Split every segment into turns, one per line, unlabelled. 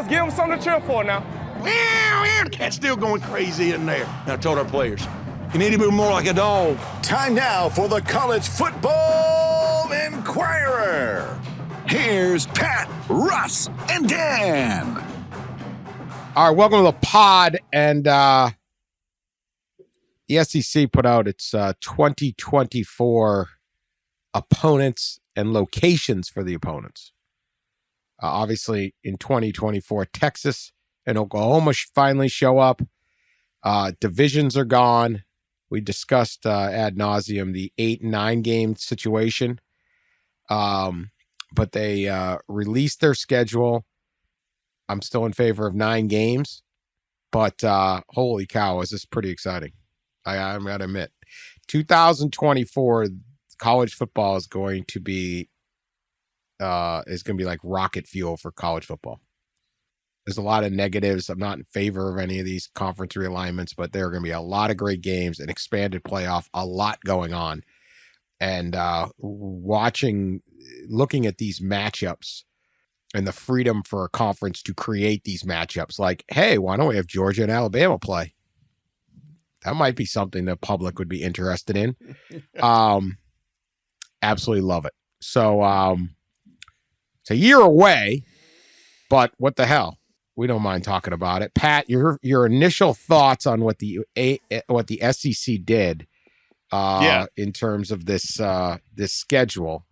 let's give them something to cheer for now.
The cat's still going crazy in there. I told our players, you need to be more like a dog.
Time now for the College Football Inquirer. Here's Pat, Russ, and Dan.
All right, welcome to the pod. And the SEC put out its 2024 opponents and locations for the opponents. Obviously, in 2024, Texas and Oklahoma finally show up. Divisions are gone. We discussed ad nauseum the 8 and 9 game situation. But they released their schedule. I'm still in favor of 9 games. But holy cow, is this pretty exciting. I'm going to admit. 2024, college football is going to be like rocket fuel for college football. There's a lot of negatives. I'm not in favor of any of these conference realignments, but there are going to be a lot of great games, an expanded playoff, a lot going on. And looking at these matchups and the freedom for a conference to create these matchups, like, hey, why don't we have Georgia and Alabama play? That might be something the public would be interested in. Absolutely love it. So it's a year away, but what the hell? We don't mind talking about it. Pat, your initial thoughts on what the SEC did in terms of this schedule.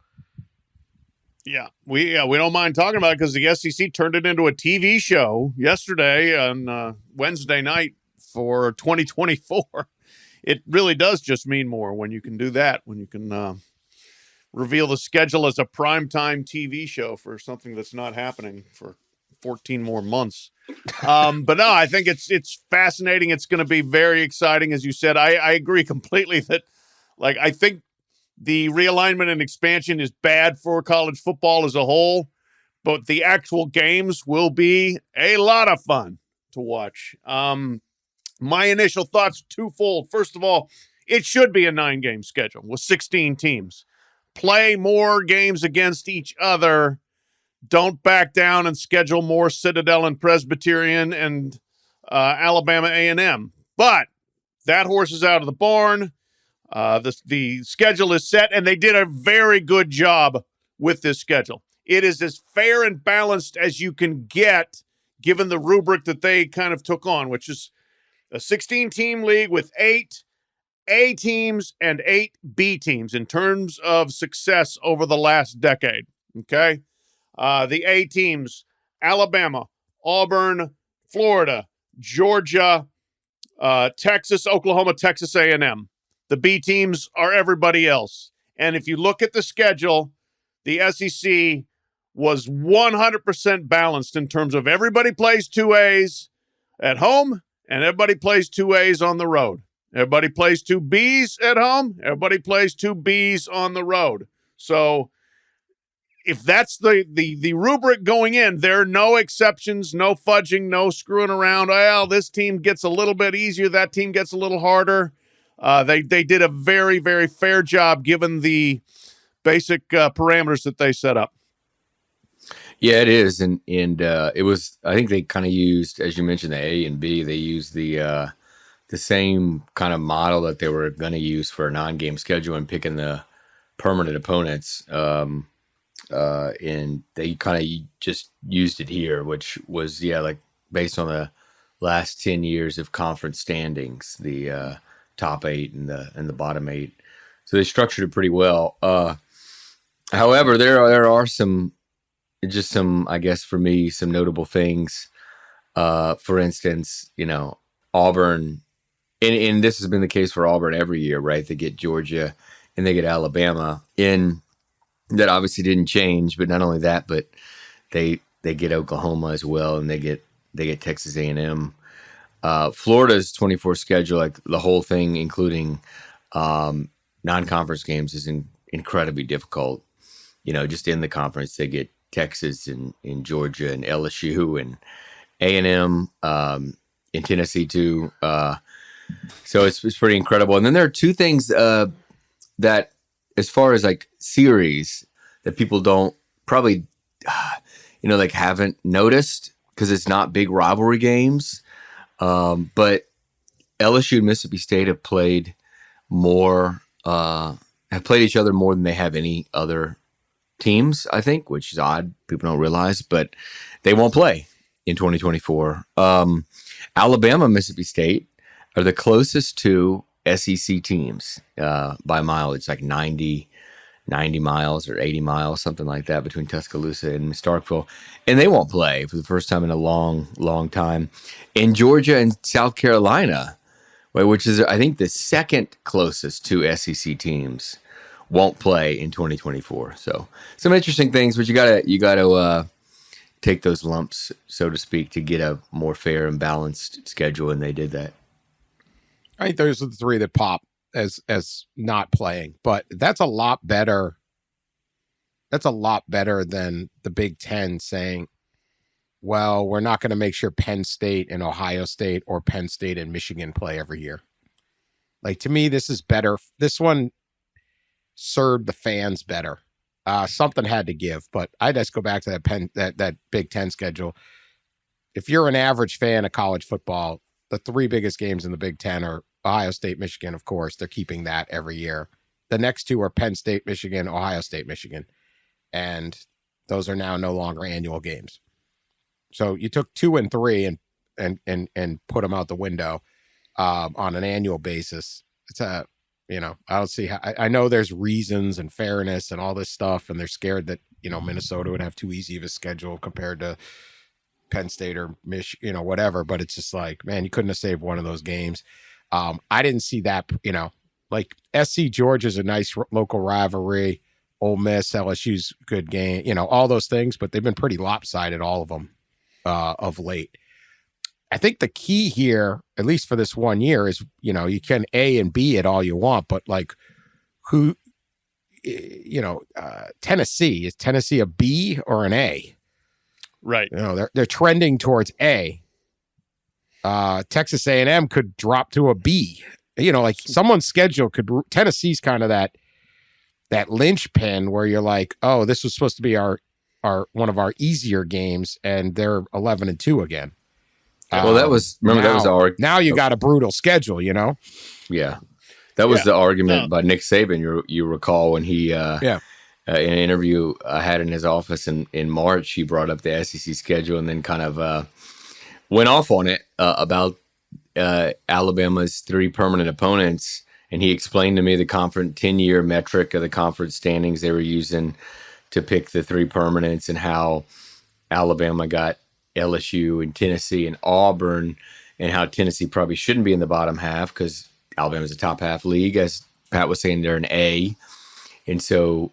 Yeah, we don't mind talking about it because the SEC turned it into a TV show yesterday on Wednesday night for 2024. It really does just mean more when you can do that, when you can reveal the schedule as a primetime TV show for something that's not happening for 14 more months. But no, I think it's fascinating. It's going to be very exciting. As you said, I agree completely that, like, I think the realignment and expansion is bad for college football as a whole, but the actual games will be a lot of fun to watch. My initial thoughts twofold. First of all, it should be a 9-game schedule with 16 teams. Play more games against each other. Don't back down and schedule more Citadel and Presbyterian and Alabama A&M. But that horse is out of the barn. The schedule is set, and they did a very good job with this schedule. It is as fair and balanced as you can get, given the rubric that they kind of took on, which is a 16-team league with 8 A teams and 8 B teams in terms of success over the last decade. Okay? The A teams, Alabama, Auburn, Florida, Georgia, Texas, Oklahoma, Texas A&M. The B teams are everybody else. And if you look at the schedule, the SEC was 100% balanced in terms of everybody plays 2 A's at home and everybody plays 2 A's on the road. Everybody plays 2 B's at home. Everybody plays 2 B's on the road. So if that's the rubric going in, there are no exceptions, no fudging, no screwing around. Well, this team gets a little bit easier. That team gets a little harder. They did a very, very fair job given the basic parameters that they set up.
Yeah, it is. And it was, I think they kind of used, as you mentioned, the A and B, they used the same kind of model that they were going to use for a 9-game schedule and picking the permanent opponents. And they kind of just used it here, which was, like based on the last 10 years of conference standings, the top 8 and the bottom 8. So they structured it pretty well. However, there are some, I guess for me, some notable things. For instance, Auburn, and this has been the case for Auburn every year, right? They get Georgia and they get Alabama. And that obviously didn't change, but not only that, but they get Oklahoma as well, and they get Texas A&M. Florida's 24 schedule, like the whole thing, including non-conference games, is incredibly difficult. Just in the conference, they get Texas and Georgia and LSU and A&M in Tennessee too. So it's pretty incredible. And then there are 2 things that, as far as like series, that people don't probably, haven't noticed. because it's not big rivalry games. But LSU and Mississippi State have played each other more than they have any other teams, I think, which is odd. People don't realize, but they won't play in 2024. Alabama and Mississippi State are the closest to SEC teams by mileage, like 90 miles or 80 miles, something like that, between Tuscaloosa and Starkville. And they won't play for the first time in a long, long time. In Georgia and South Carolina, which is, I think, the second closest to SEC teams, won't play in 2024. So some interesting things, but you gotta take those lumps, so to speak, to get a more fair and balanced schedule, and they did that.
I think those are the three that pop as not playing, but that's a lot better. That's a lot better than the Big Ten saying, well, we're not going to make sure Penn State and Ohio State or Penn State and Michigan play every year. Like, to me, this is better. This one served the fans better. Something had to give, but I just go back to that Big Ten schedule. If you're an average fan of college football, the three biggest games in the Big Ten are Ohio State, Michigan, of course. They're keeping that every year. The next two are Penn State, Michigan, Ohio State, Michigan. And those are now no longer annual games. So you took 2 and 3 and put them out the window on an annual basis. It's I don't see how. I know there's reasons and fairness and all this stuff, and they're scared that Minnesota would have too easy of a schedule compared to Penn State or whatever. But it's just like, man, you couldn't have saved one of those games. I didn't see that. Like SC Georgia's a nice local rivalry. Ole Miss, LSU's good game. All those things, but they've been pretty lopsided, all of them. Of late. I think the key here, at least for this 1 year, is, you can A and B it all you want, but like Tennessee, is Tennessee a B or an A?
Right.
They're trending towards A. Texas A&M could drop to a B. Like someone's schedule Tennessee's kind of that linchpin where you're like, oh, this was supposed to be our one of our easier games, and they're 11-2 again.
Well, that was our
now you got a brutal schedule,
Yeah, that was the argument by Nick Saban. You recall when he in an interview I had in his office in March, he brought up the SEC schedule and then kind of went off on it about Alabama's 3 permanent opponents, and he explained to me the 10-year metric of the conference standings they were using to pick the 3 permanents, and how Alabama got LSU and Tennessee and Auburn, and how Tennessee probably shouldn't be in the bottom half because Alabama's a top half league. As Pat was saying, they're an A. And so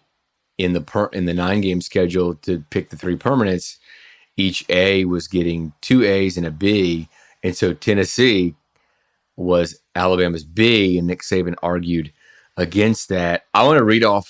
in the 9-game schedule to pick the 3 permanents, each A was getting 2 A's and a B. And so Tennessee was Alabama's B, and Nick Saban argued against that. I want to read off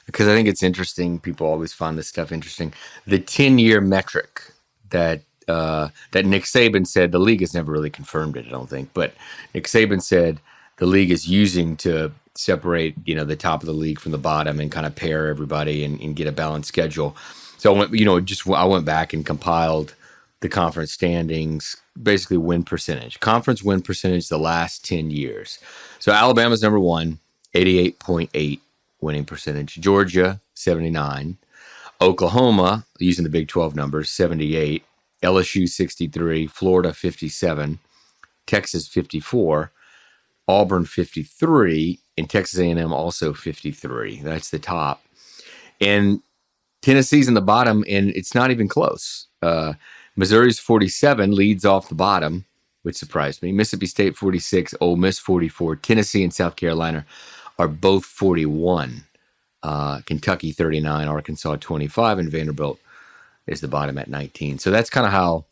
because I think it's interesting. People always find this stuff interesting. The 10-year metric that Nick Saban said, the league has never really confirmed it, I don't think, but Nick Saban said the league is using to separate, the top of the league from the bottom and kind of pair everybody and get a balanced schedule. So I went back and compiled the conference standings, basically win percentage, conference win percentage the last 10 years. So Alabama's number 1, 88.8. winning percentage. Georgia, 79. Oklahoma, using the Big 12 numbers, 78. LSU, 63. Florida, 57. Texas, 54. Auburn, 53. And Texas A&M also 53. That's the top. And Tennessee's in the bottom, and it's not even close. Missouri's 47, leads off the bottom, which surprised me. Mississippi State, 46. Ole Miss, 44. Tennessee and South Carolina are both 41. Kentucky 39, Arkansas 25, and Vanderbilt is the bottom at 19. So that's kind of how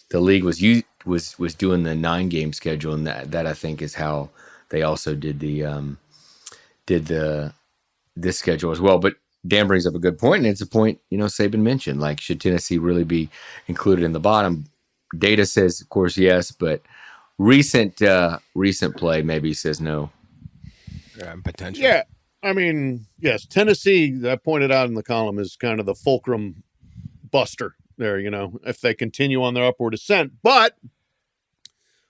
the league was doing the 9-game schedule, and that I think is how they also did this schedule as well. But Dan brings up a good point, and it's a point Saban mentioned. Like, should Tennessee really be included in the bottom? Data says, of course, yes, but recent play maybe says no.
Potential.
Yeah. I mean, yes, Tennessee, I pointed out in the column, is kind of the fulcrum buster there, if they continue on their upward ascent. But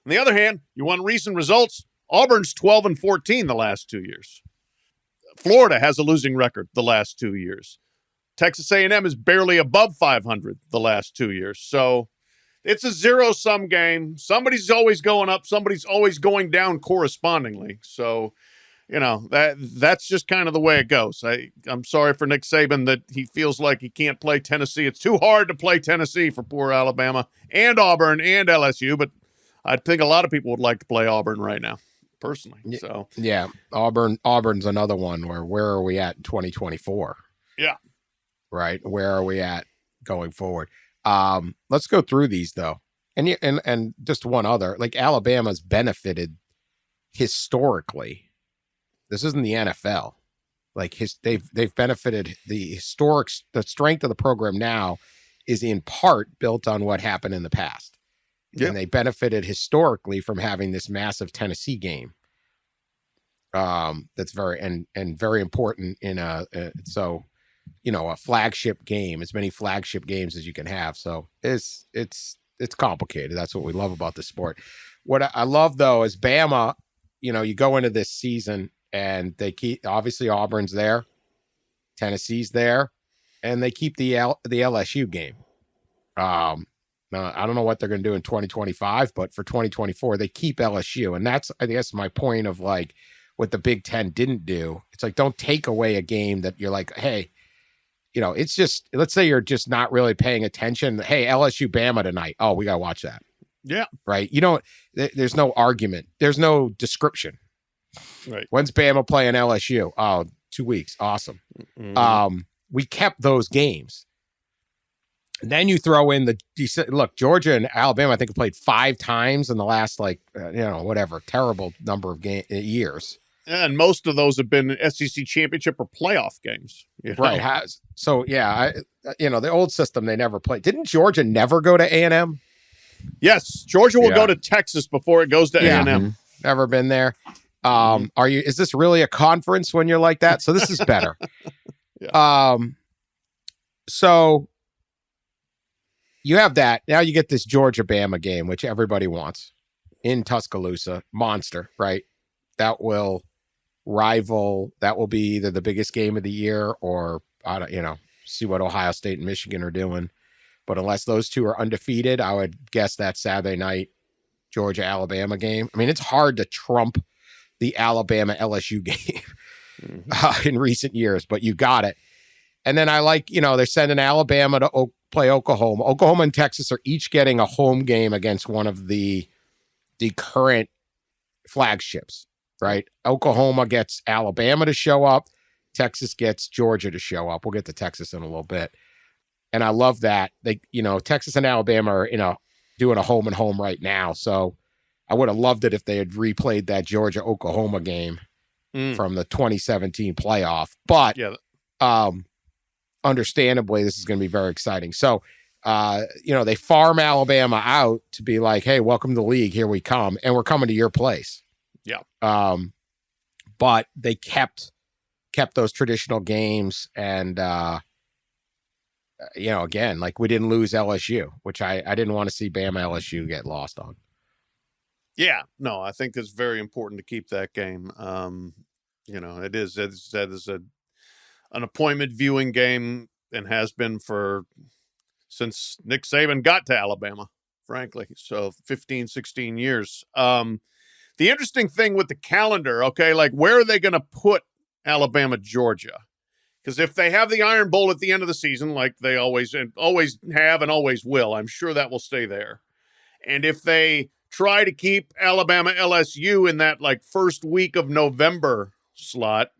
on the other hand, you want recent results. Auburn's 12-14 the last 2 years. Florida has a losing record the last 2 years. Texas A&M is barely above 500 the last 2 years. So it's a zero-sum game. Somebody's always going up. Somebody's always going down correspondingly. So, that's just kind of the way it goes. I'm sorry for Nick Saban that he feels like he can't play Tennessee. It's too hard to play Tennessee for poor Alabama and Auburn and LSU, but I think a lot of people would like to play Auburn right now, personally. So
yeah, Auburn's another one where are we at in 2024?
Yeah.
Right. Where are we at going forward? Let's go through these though. And just one other, like Alabama's benefited historically. This isn't the NFL. Like they've benefited the strength of the program now is in part built on what happened in the past. Yep. And they benefited historically from having this massive Tennessee game. That's very important in a flagship game, as many flagship games as you can have. So it's complicated. That's what we love about the sport. What I love though is Bama, you go into this season and they keep, obviously Auburn's there, Tennessee's there, and they keep the LSU game. I don't know what they're going to do in 2025, but for 2024, they keep LSU. And that's, I guess, my point of like what the Big Ten didn't do. It's like, don't take away a game that you're like, hey, it's just, let's say you're just not really paying attention. Hey, LSU Bama tonight. Oh, we got to watch that.
Yeah.
Right. There's no argument. There's no description.
Right.
When's Bama playing LSU? Oh, 2 weeks. Awesome. Mm-hmm. We kept those games. And then you throw in look, Georgia and Alabama, I think, have played 5 times in the last, terrible number of years.
And most of those have been SEC championship or playoff games.
Right. So, yeah, the old system, they never played. Didn't Georgia never go to A&M?
Yes. Georgia will go to Texas before it goes to A&M.
Mm-hmm. Never been there. Is this really a conference when you're like that? So this is better.
Yeah.
So you have that. Now you get this Georgia-Bama game, which everybody wants in Tuscaloosa. Monster, right? That will rival. That will be either the biggest game of the year or, see what Ohio State and Michigan are doing. But unless those two are undefeated, I would guess that Saturday night Georgia-Alabama game. I mean, it's hard to trump the Alabama-LSU game in recent years, but you got it. And then I like, they're sending Alabama to play Oklahoma. Oklahoma and Texas are each getting a home game against one of the current flagships, right? Oklahoma gets Alabama to show up. Texas gets Georgia to show up. We'll get to Texas in a little bit. And I love that. Texas and Alabama are, doing a home and home right now. So I would have loved it if they had replayed that Georgia-Oklahoma game from the 2017 playoff. But understandably, this is going to be very exciting. So, they farm Alabama out to be like, hey, welcome to the league. Here we come. And we're coming to your place.
Yeah.
But they kept those traditional games. And, again, like we didn't lose LSU, which I didn't want to see Bama LSU get lost on.
Yeah, no, I think it's very important to keep that game. It is an appointment viewing game and has been since Nick Saban got to Alabama, frankly. So 15, 16 years. The interesting thing with the calendar, okay, like where are they going to put Alabama, Georgia? Because if they have the Iron Bowl at the end of the season, like they always have and always will, I'm sure that will stay there. And if they try to keep Alabama LSU in that first week of November slot.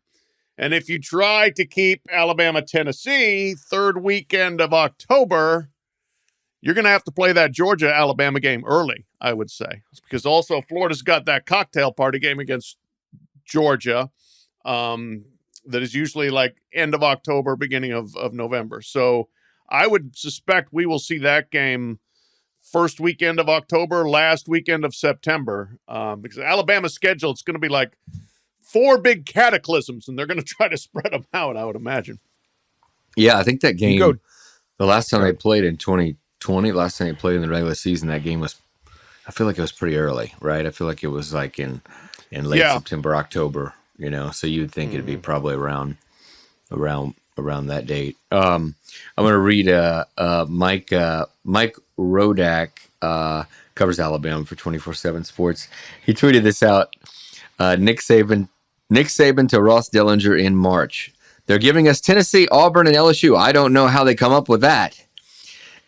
And if you try to keep Alabama Tennessee third weekend of October, you're going to have to play that Georgia Alabama game early, I would say, because also Florida's got that cocktail party game against Georgia that is usually end of October, beginning of November. So I would suspect we will see that game first weekend of October, last weekend of September, because Alabama's schedule, it's going to be 4 big cataclysms, and they're going to try to spread them out, I would imagine.
Yeah, I think that game The last time they played in 2020, last time they played in the regular season, that game was, I feel like it was pretty early, right? I feel like it was like in late September, October, so you'd think it'd be probably around that date. I'm going to read Mike Rodak, covers Alabama for 24/7 Sports. He tweeted this out. Nick Saban to Ross Dellenger in March. They're giving us Tennessee, Auburn, and LSU. I don't know how they come up with that.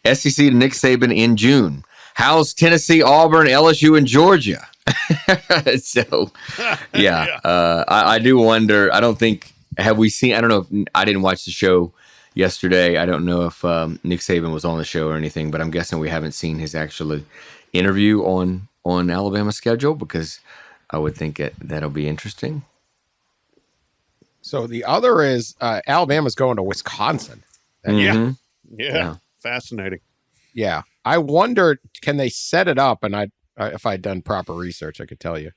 SEC to Nick Saban in June. How's Tennessee, Auburn, LSU, and Georgia? So, yeah. I do wonder. I don't think, have we seen, I don't know if, I didn't watch the show yesterday. I don't know if Nick Saban was on the show or anything, but I'm guessing we haven't seen his actual interview on Alabama's schedule, because I would think that'll be interesting.
So the other is Alabama's going to Wisconsin.
Yeah. Fascinating.
Yeah. I wondered, can they set it up? And if I'd done proper research, I could tell you.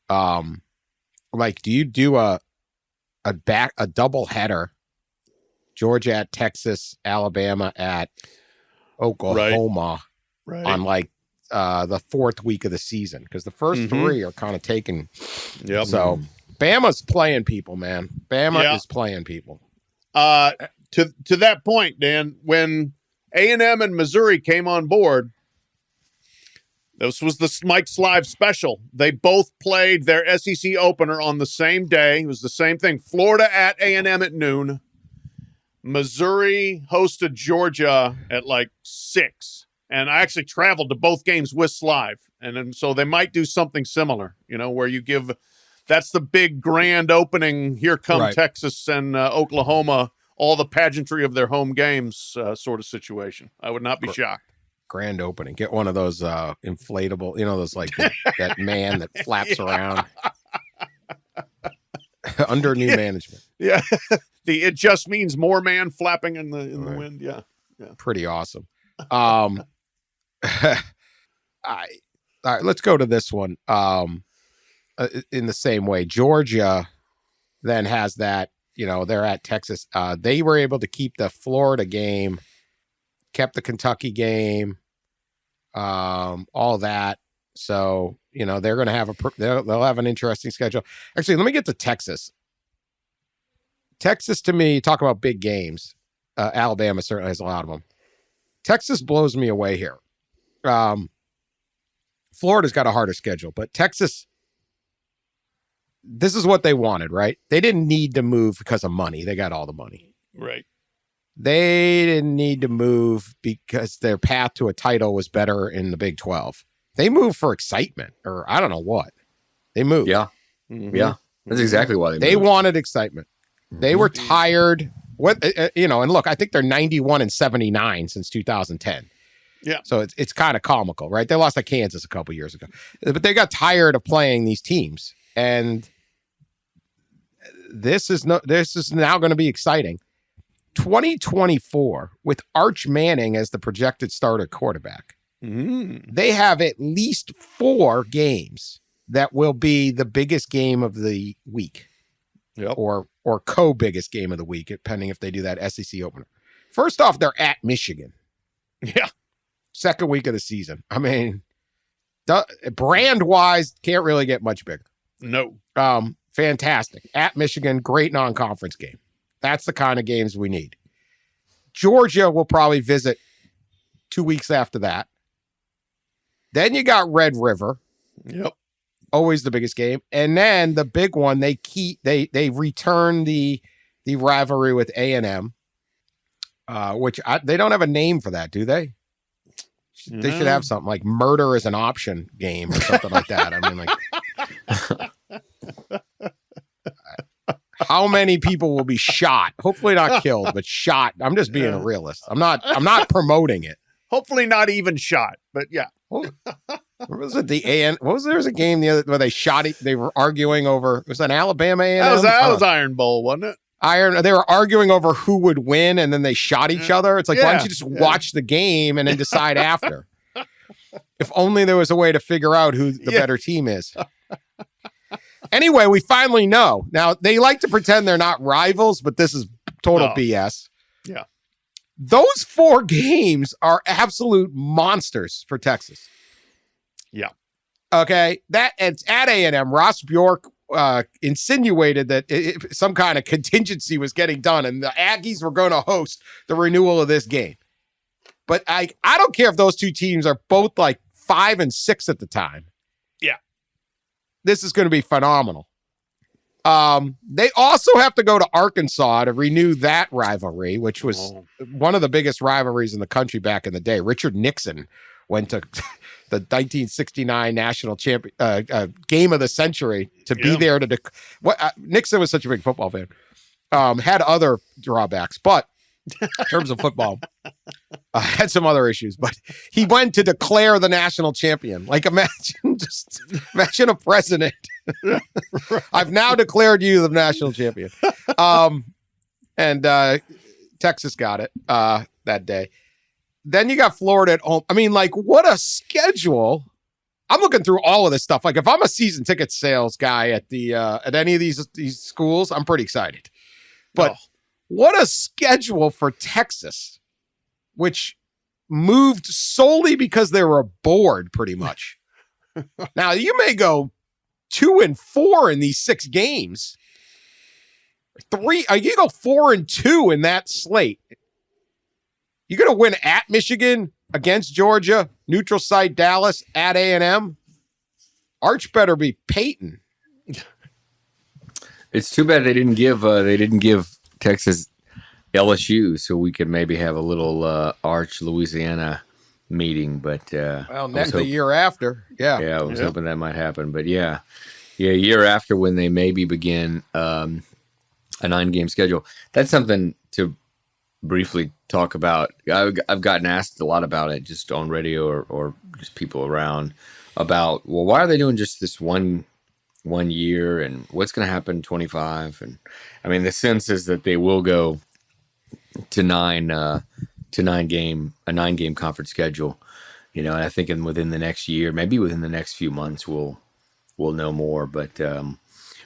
Like, do you do a double header? Georgia at Texas, Alabama at Oklahoma,
right.
on like the fourth week of the seaon, because the first three are kind of taken.
Yep.
So Bama's playing people, man. Bama is playing people.
To that point, Dan, when A&M and Missouri came on board, this was the Mike's Live special. They both played their SEC opener on the same day. It was the same thing. Florida at A&M at noon. Missouri hosted Georgia at like 6. And I actually traveled to both games with Live. And so they might do something similar, where you give, that's the big grand opening, here come Texas and Oklahoma, all the pageantry of their home games sort of situation. I would not be shocked.
Grand opening. Get one of those inflatable, those like that man that flaps around under new management.
Yeah. It just means more man flapping in the wind. Yeah.
Pretty awesome. All right, let's go to this one. In the same way, Georgia then has that, they're at Texas. They were able to keep the Florida game, kept the Kentucky game, all that. So, they're going to have they'll have an interesting schedule. Actually, let me get to Texas. Texas, to me, talk about big games. Alabama certainly has a lot of them. Texas blows me away here. Florida's got a harder schedule, but Texas, this is what they wanted, right? They didn't need to move because of money. They got all the money.
Right.
They didn't need to move because their path to a title was better in the Big 12. They moved for excitement, or I don't know what. They moved.
Yeah. Mm-hmm. Yeah. That's exactly why
they wanted excitement. They were tired. And look, I think they're 91-79 since 2010.
Yeah.
So it's kind of comical, right? They lost to Kansas a couple years ago, but they got tired of playing these teams, and this is now going to be exciting. 2024 with Arch Manning as the projected starter quarterback. They have at least 4 games that will be the biggest game of the week.
Yep.
Or co-biggest game of the week, depending if they do that SEC opener. First off, they're at Michigan.
Yeah.
Second week of the season. I mean, brand-wise, can't really get much bigger.
No.
Fantastic. At Michigan, great non-conference game. That's the kind of games we need. Georgia will probably visit 2 weeks after that. Then you got Red River.
Yep.
Always the biggest game. And then the big one, they return the rivalry with A&M, which they don't have a name for that, do they? No. They should have something like murder is an option game or something like that. I mean, like, how many people will be shot? Hopefully not killed, but shot. I'm just being a realist. I'm not promoting it.
Hopefully not even shot, but yeah.
What was it? There was a game the other where they shot it. They were arguing over. Was that Alabama A&M?
That was Iron Bowl, wasn't it?
They were arguing over who would win, and then they shot each other. It's like, why don't you just watch the game and then decide after? If only there was a way to figure out who the better team is. Anyway, we finally know. Now, they like to pretend they're not rivals, but this is total BS.
Yeah.
Those 4 games are absolute monsters for Texas.
Yeah.
Okay. That it's at A&M. Ross Bjork insinuated that some kind of contingency was getting done and the Aggies were going to host the renewal of this game. But I don't care if those 2 teams are both like 5 and 6 at the time.
Yeah.
This is going to be phenomenal. They also have to go to Arkansas to renew that rivalry, which was one of the biggest rivalries in the country back in the day. Richard Nixon went to the 1969 national champion game of the century to be there to Nixon was such a big football fan. Had other drawbacks, but in terms of football, had some other issues, but he went to declare the national champion. Like imagine a president. I've now declared you the national champion. And Texas got it that day. Then you got Florida at home. I mean, like, what a schedule. I'm looking through all of this stuff. Like, if I'm a season ticket sales guy at the at any of these schools, I'm pretty excited. But what a schedule for Texas, which moved solely because they were bored, pretty much. Now, you may go 2-4 in these 6 games. You go 4-2 in that slate. You're going to win at Michigan, against Georgia, neutral site Dallas, at A&M. Arch better be Peyton.
It's too bad they didn't give Texas LSU so we could maybe have a little Arch Louisiana meeting. But
the year after,
I was hoping that might happen. But a year after when they maybe begin a 9-game schedule. That's something to briefly talk about. I've gotten asked a lot about it, just on radio or just people around, about, well, why are they doing just this one year, and what's going to happen in 25? And I mean, the sense is that they will go to 9-game conference schedule, and I think within the next year, maybe within the next few months, we'll know more. But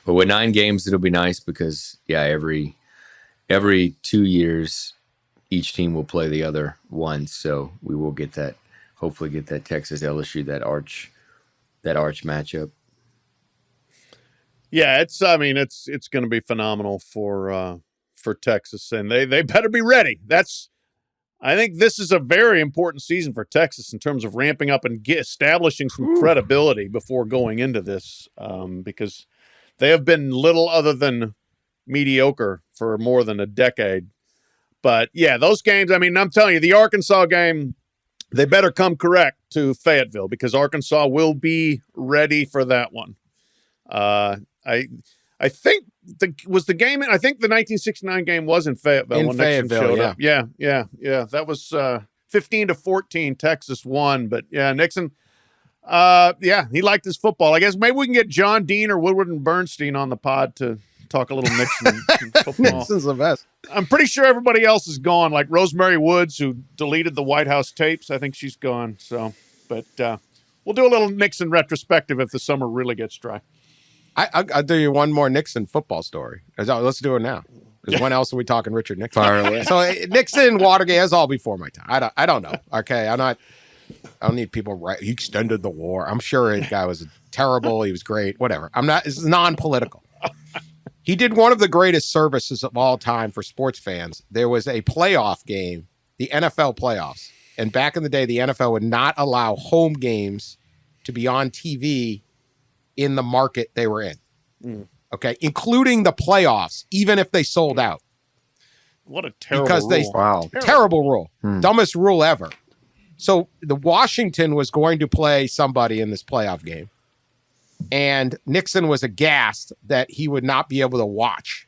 with 9 games, it'll be nice because every 2 years, each team will play the other one, so we will hopefully get that Texas LSU, that Arch matchup.
Yeah, it's going to be phenomenal for Texas, and they better be ready. I think this is a very important season for Texas in terms of ramping up and establishing some credibility before going into this, because they have been little other than mediocre for more than a decade. But yeah, those games, I mean, I'm telling you, the Arkansas game, they better come correct to Fayetteville, because Arkansas will be ready for that one. I think the 1969 game was in Fayetteville when Nixon showed up. Yeah. That was 15-14. Texas won, but Nixon. He liked his football. I guess maybe we can get John Dean or Woodward and Bernstein on the pod to talk a little Nixon football.
Nixon's the best.
I'm pretty sure everybody else is gone, like Rosemary Woods, who deleted the White House tapes. I think she's gone. So, but we'll do a little Nixon retrospective if the summer really gets dry.
I'll do you one more Nixon football story. Let's do it now. Because when else are we talking Richard Nixon?
Fire away.
So Nixon, Watergate, that's all before my time. I don't know. Okay, I don't need people right. He extended the war. I'm sure the guy was terrible. He was great. Whatever. This is non-political. He did one of the greatest services of all time for sports fans. There was a playoff game, the NFL playoffs. And back in the day, the NFL would not allow home games to be on TV in the market they were in. Okay, including the playoffs, even if they sold out.
What a terrible rule.
Terrible rule. Dumbest rule ever. So the Washington was going to play somebody in this playoff game, and Nixon was aghast that he would not be able to watch.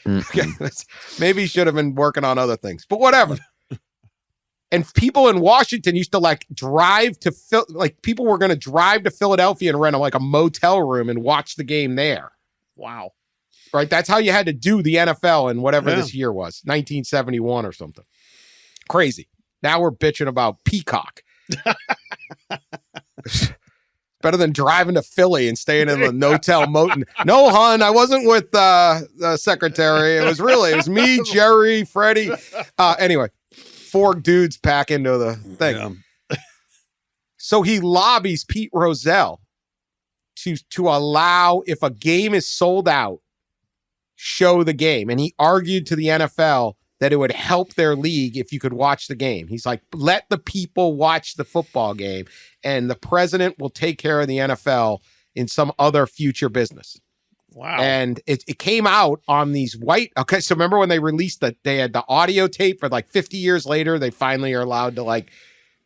Okay, maybe he should have been working on other things, but whatever. And people in Washington used to drive to people were going to drive to Philadelphia and rent a motel room and watch the game there.
Wow.
Right. That's how you had to do the NFL in whatever this year was, 1971 or something. Crazy. Now we're bitching about Peacock. Better than driving to Philly and staying in a no-tell motel. No, hon, I wasn't with the secretary. It was me, Jerry, Freddie. Anyway, 4 dudes pack into the thing.
Yeah.
So he lobbies Pete Rozelle to allow, if a game is sold out, show the game. And he argued to the NFL that it would help their league if you could watch the game. He's like, let the people watch the football game, and the president will take care of the NFL in some other future business.
Wow.
And it came out on these white. Okay, so remember when they released they had the audio tape for like 50 years later, they finally are allowed to like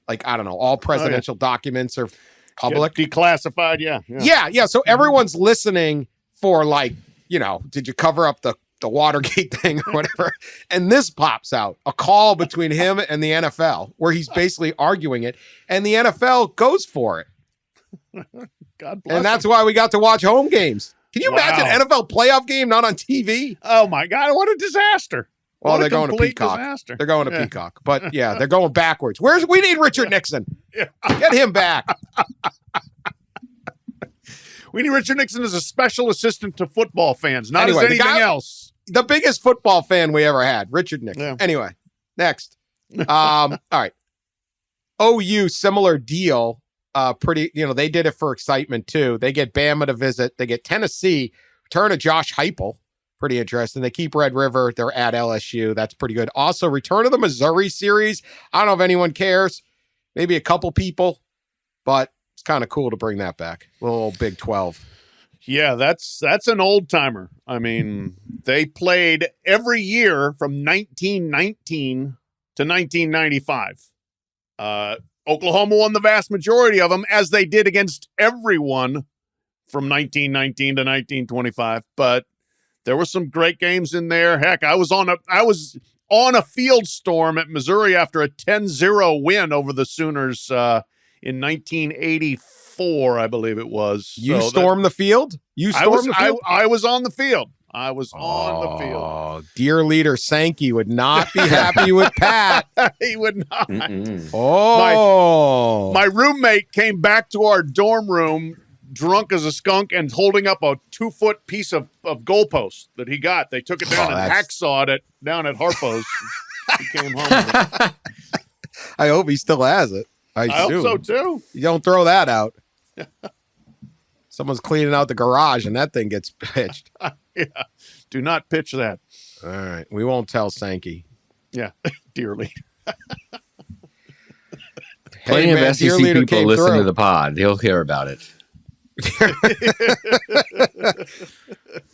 I don't know, all presidential documents are public.
Declassified, yeah.
Yeah. So everyone's listening for like, did you cover up the Watergate thing or whatever? And this pops out, a call between him and the NFL where he's basically arguing it, and the NFL goes for it.
God bless
And that's
him.
why we got to watch home games. Can you imagine
Wow.
NFL playoff game not on TV?
Oh my God, what a disaster.
Well,
What a
they're going to
complete
Peacock.
disaster.
They're going to Peacock. But yeah, they're going backwards. We need Richard Nixon. Get him back.
We need Richard Nixon as a special assistant to football fans, not
Anyway,
as
the
anything
guy-
else.
The biggest football fan we ever had, Richard Nixon.
Yeah.
Anyway, next. All right. OU, similar deal. They did it for excitement too. They get Bama to visit. They get Tennessee. Return of Josh Heupel. Pretty interesting. They keep Red River. They're at LSU. That's pretty good. Also, return of the Missouri series. I don't know if anyone cares. Maybe a couple people, but it's kind of cool to bring that back. Little Big 12.
Yeah, that's an old timer. I mean, they played every year from 1919 to 1995. Oklahoma won the vast majority of them, as they did against everyone from 1919 to 1925. But there were some great games in there. Heck, I was on a field storm at Missouri after a 10-0 win over the Sooners in 1984, I believe it was.
You stormed the field?
I was on the field. I was on the field.
Oh, dear leader Sankey would not be happy with Pat.
He would not.
Oh.
My roommate came back to our dorm room drunk as a skunk and holding up a 2-foot piece of goalpost that he got. They took it down and hacksawed it down at Harpo's. He came home with it.
I hope he still has it. I
hope so too.
You don't throw that out. Someone's cleaning out the garage and that thing gets pitched.
Yeah. Do not pitch that.
All right. We won't tell Sankey.
Yeah. Dearly.
Plenty
man,
of SEC
dear leader
people
came
listen
through.
to the pod. He'll hear about it.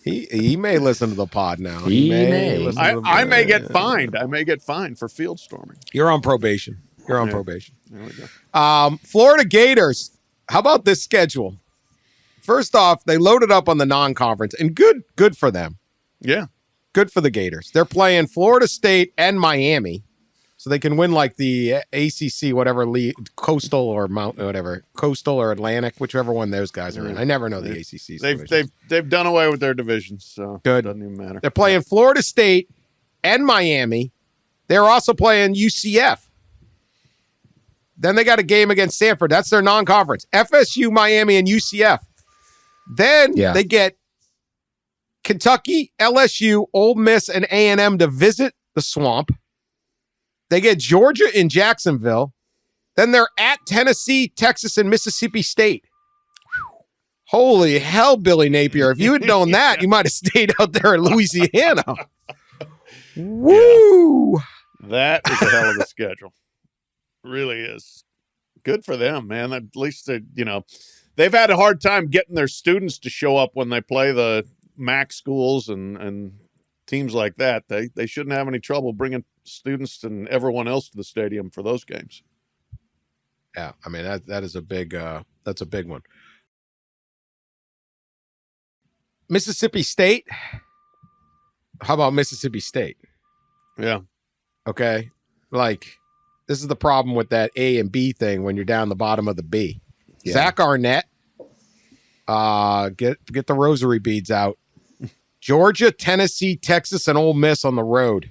He may listen to the pod now.
He may.
listen to the-
I may get fined. I may get fined for field storming.
You're on probation. You're on probation.
There we go.
Florida Gators. How about this schedule? First off, they loaded up on the non-conference, and good for them.
Yeah.
Good for the Gators. They're playing Florida State and Miami, so they can win like the ACC, whatever league, coastal or coastal or Atlantic, whichever one those guys are in. I never know the ACC's.
They've done away with their divisions, so
Good.
It doesn't even matter.
They're playing Florida State and Miami. They're also playing UCF. Then they got a game against Stanford. That's their non-conference. FSU, Miami, and UCF. Then they get Kentucky, LSU, Ole Miss, and A&M to visit the Swamp. They get Georgia in Jacksonville. Then they're at Tennessee, Texas, and Mississippi State. Holy hell, Billy Napier. If you had known that, you might have stayed out there in Louisiana. Woo!
That is a hell of a schedule. Really is. Good for them, man. At least they've had a hard time getting their students to show up when they play the MAC schools and teams like that. They shouldn't have any trouble bringing students and everyone else to the stadium for those games.
Yeah, I mean that is a big that's a big one. Mississippi State. How about Mississippi State?
Yeah.
Okay. Like, this is the problem with that A and B thing when you're down the bottom of the B. Yeah. Zach Arnett. Get the rosary beads out. Georgia, Tennessee, Texas, and Ole Miss on the road.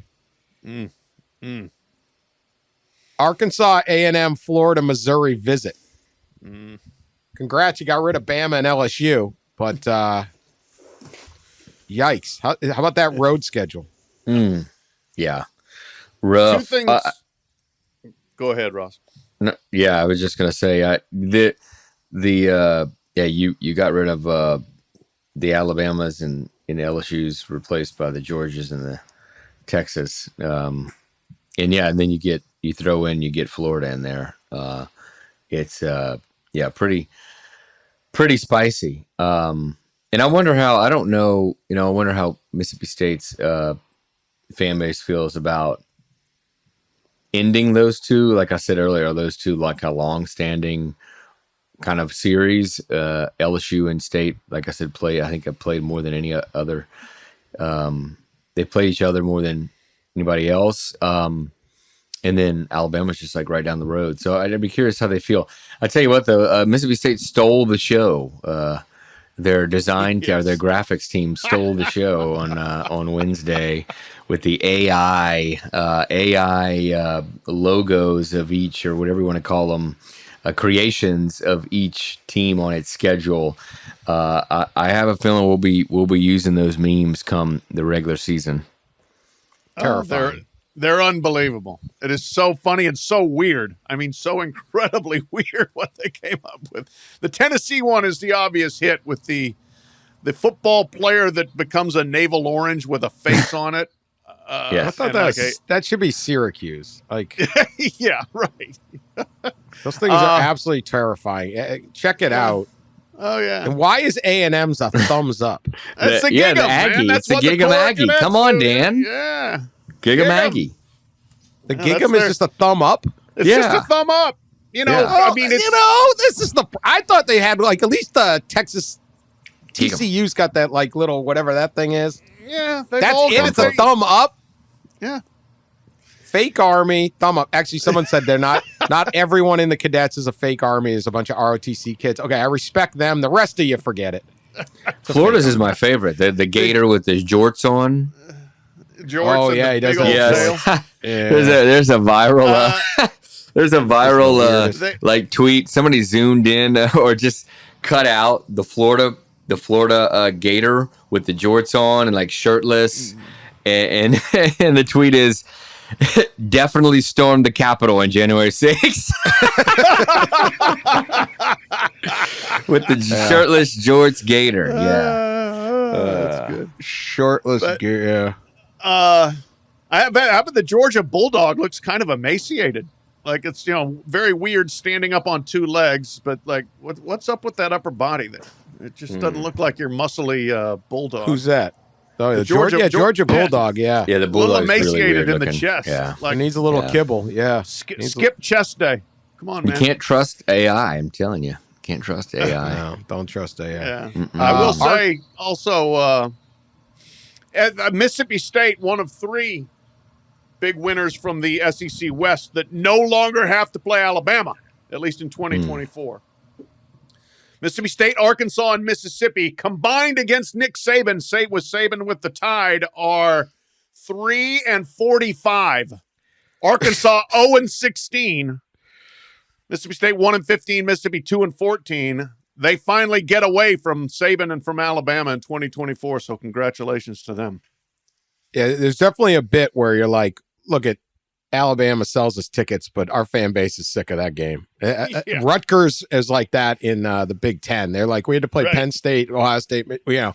Arkansas, A&M, Florida, Missouri visit. congrats, you got rid of Bama and LSU, but yikes. How about that road schedule?
Yeah. Rough.
Two things. Go ahead, Ross.
No, yeah, I was just gonna say you got rid of the Alabamas and LSU's replaced by the Georgias and the Texas, and then you throw in Florida in there. It's pretty spicy. And I wonder how Mississippi State's fan base feels about ending those two. Like I said earlier, those two like a long-standing kind of series. LSU and State, like I said, have played more than any other. They play each other more than anybody else. And then Alabama's just like right down the road. So I'd be curious how they feel. I tell you what, though, Mississippi State stole the show. Their design, their graphics team stole the show on Wednesday with the AI logos of each, or whatever you want to call them, creations of each team on its schedule. I have a feeling we'll be using those memes come the regular season.
Terrifying.
They're unbelievable. It is so funny and so weird. I mean, so incredibly weird what they came up with. The Tennessee one is the obvious hit with the football player that becomes a navel orange with a face on it.
I thought that should be Syracuse. Like,
yeah, right.
Those things are absolutely terrifying. Check it out.
Oh yeah.
And why is A&M's a thumbs up?
That's the
Gig 'em,
Aggie.
man. It's the Gig 'em Aggie. Come on, Dan.
Yeah.
Gig 'em Aggie.
The Gig 'em is just a thumb up.
It's just a thumb up. You know,
Yeah.
I mean, it's,
this is I thought they had like at least the Texas TCU's got that like little whatever that thing is.
yeah,
That's it. It's a thumb up.
Yeah.
Fake Army, thumb up. Actually, someone said they're not everyone in the cadets is a fake Army. Is a bunch of ROTC kids. Okay, I respect them. The rest of you, forget it.
Florida's is my favorite. The gator with the jorts on.
George
he does.
Yes. There's a viral. There's a viral like tweet. Somebody zoomed in or just cut out the Florida gator with the jorts on and like shirtless, and the tweet is, definitely stormed the Capitol on January 6th with the shirtless jorts gator.
That's good.
Shirtless gator.
How about the Georgia Bulldog looks kind of emaciated. Like it's, very weird standing up on two legs, but like what's up with that upper body there? It just doesn't look like your muscly Bulldog.
Who's that? Oh, the Georgia Bulldog, yeah.
Yeah, the
a little
Bulldog's
emaciated
really weird
in
looking.
the chest.
Yeah.
Like,
He needs a little kibble, yeah.
Skip chest day. Come on,
You
man.
can't trust AI, I'm telling you. Can't trust AI.
No, don't trust AI.
Yeah. I will say also, at Mississippi State, one of three big winners from the SEC West that no longer have to play Alabama, at least in 2024. Mississippi State, Arkansas, and Mississippi combined against Nick Saban, Saban with the Tide, are 3-45. Arkansas 0-16. Mississippi State 1-15. Mississippi 2-14. They finally get away from Saban and from Alabama in 2024. So congratulations to them.
Yeah, there's definitely a bit where you're like, look at Alabama sells us tickets, but our fan base is sick of that game.
Yeah.
Rutgers is like that in the Big Ten. They're like, we had to play Penn State, Ohio State. We're